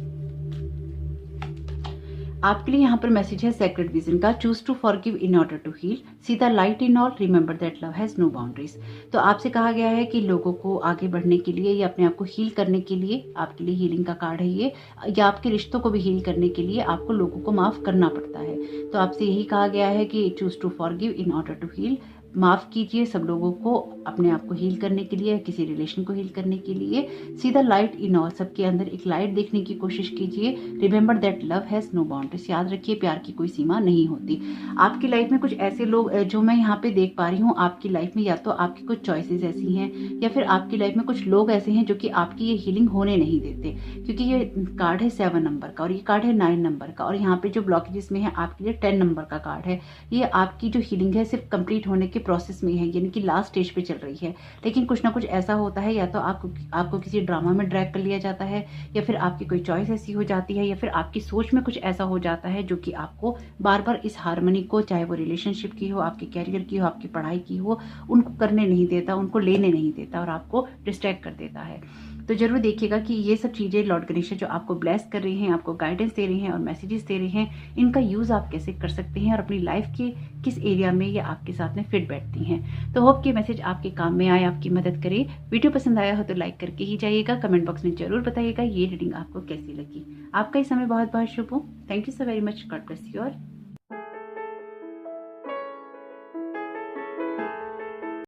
S1: आपके लिए यहाँ पर मैसेज है सेक्रेड विजन का। Choose to forgive in order to heal, see the light in all, remember that love has no boundaries. तो आपसे कहा गया है कि लोगों को आगे बढ़ने के लिए या अपने आप को हील करने के लिए, आपके लिए हीलिंग का कार्ड है ये, या आपके रिश्तों को भी हील करने के लिए आपको लोगों को माफ करना पड़ता है। तो आपसे यही कहा गया है कि choose to forgive in order to heal, माफ कीजिए सब लोगों को अपने आप को हील करने के लिए, किसी रिलेशन को हील करने के लिए सीधा लाइट इन और सबके अंदर एक लाइट देखने की कोशिश कीजिए। Remember that love has no boundaries, याद रखिए प्यार की कोई सीमा नहीं होती। आपकी लाइफ में कुछ ऐसे लोग जो मैं यहाँ पे देख पा रही हूँ, आपकी लाइफ में या तो आपकी कुछ चॉइसेस ऐसी हैं या फिर आपकी लाइफ में कुछ लोग ऐसे हैं जो कि आपकी ये हीलिंग होने नहीं देते, क्योंकि ये कार्ड है 7 नंबर का और ये कार्ड है 9 नंबर का, और यहाँ पे जो ब्लॉकेजेस में है आपके लिए 10 नंबर का कार्ड है। ये आपकी जो हीलिंग है सिर्फ कंप्लीट होने के प्रोसेस में है, यानी कि लास्ट स्टेज पे चल रही है। लेकिन कुछ ना कुछ ऐसा होता है, या तो आपको किसी ड्रामा में ड्रैग कर लिया जाता है, या फिर आपकी कोई चॉइस ऐसी हो जाती है, या फिर आपकी सोच में कुछ ऐसा हो जाता है जो कि आपको बार बार इस हार्मनी को, चाहे वो रिलेशनशिप की हो, आपके कैरियर की हो, आपकी पढ़ाई की हो, उनको करने नहीं देता, उनको लेने नहीं देता और आपको डिस्ट्रैक्ट कर देता है। तो जरूर देखिएगा कि ये सब चीज़ें लॉर्ड गणेश जो आपको ब्लेस कर रही हैं, आपको गाइडेंस दे रही हैं और मैसेजेस दे रहे हैं, इनका यूज़ आप कैसे कर सकते हैं और अपनी लाइफ के किस एरिया में ये आपके साथ में फिट बैठती हैं। तो होप कि मैसेज आपके काम में आए, आपकी मदद करे। वीडियो पसंद आया हो तो लाइक करके ही जाइएगा। कमेंट बॉक्स में जरूर बताइएगा ये रीडिंग आपको कैसी लगी। आपका इस समय बहुत बहुत शुभ हो। Thank you so very much. God bless you और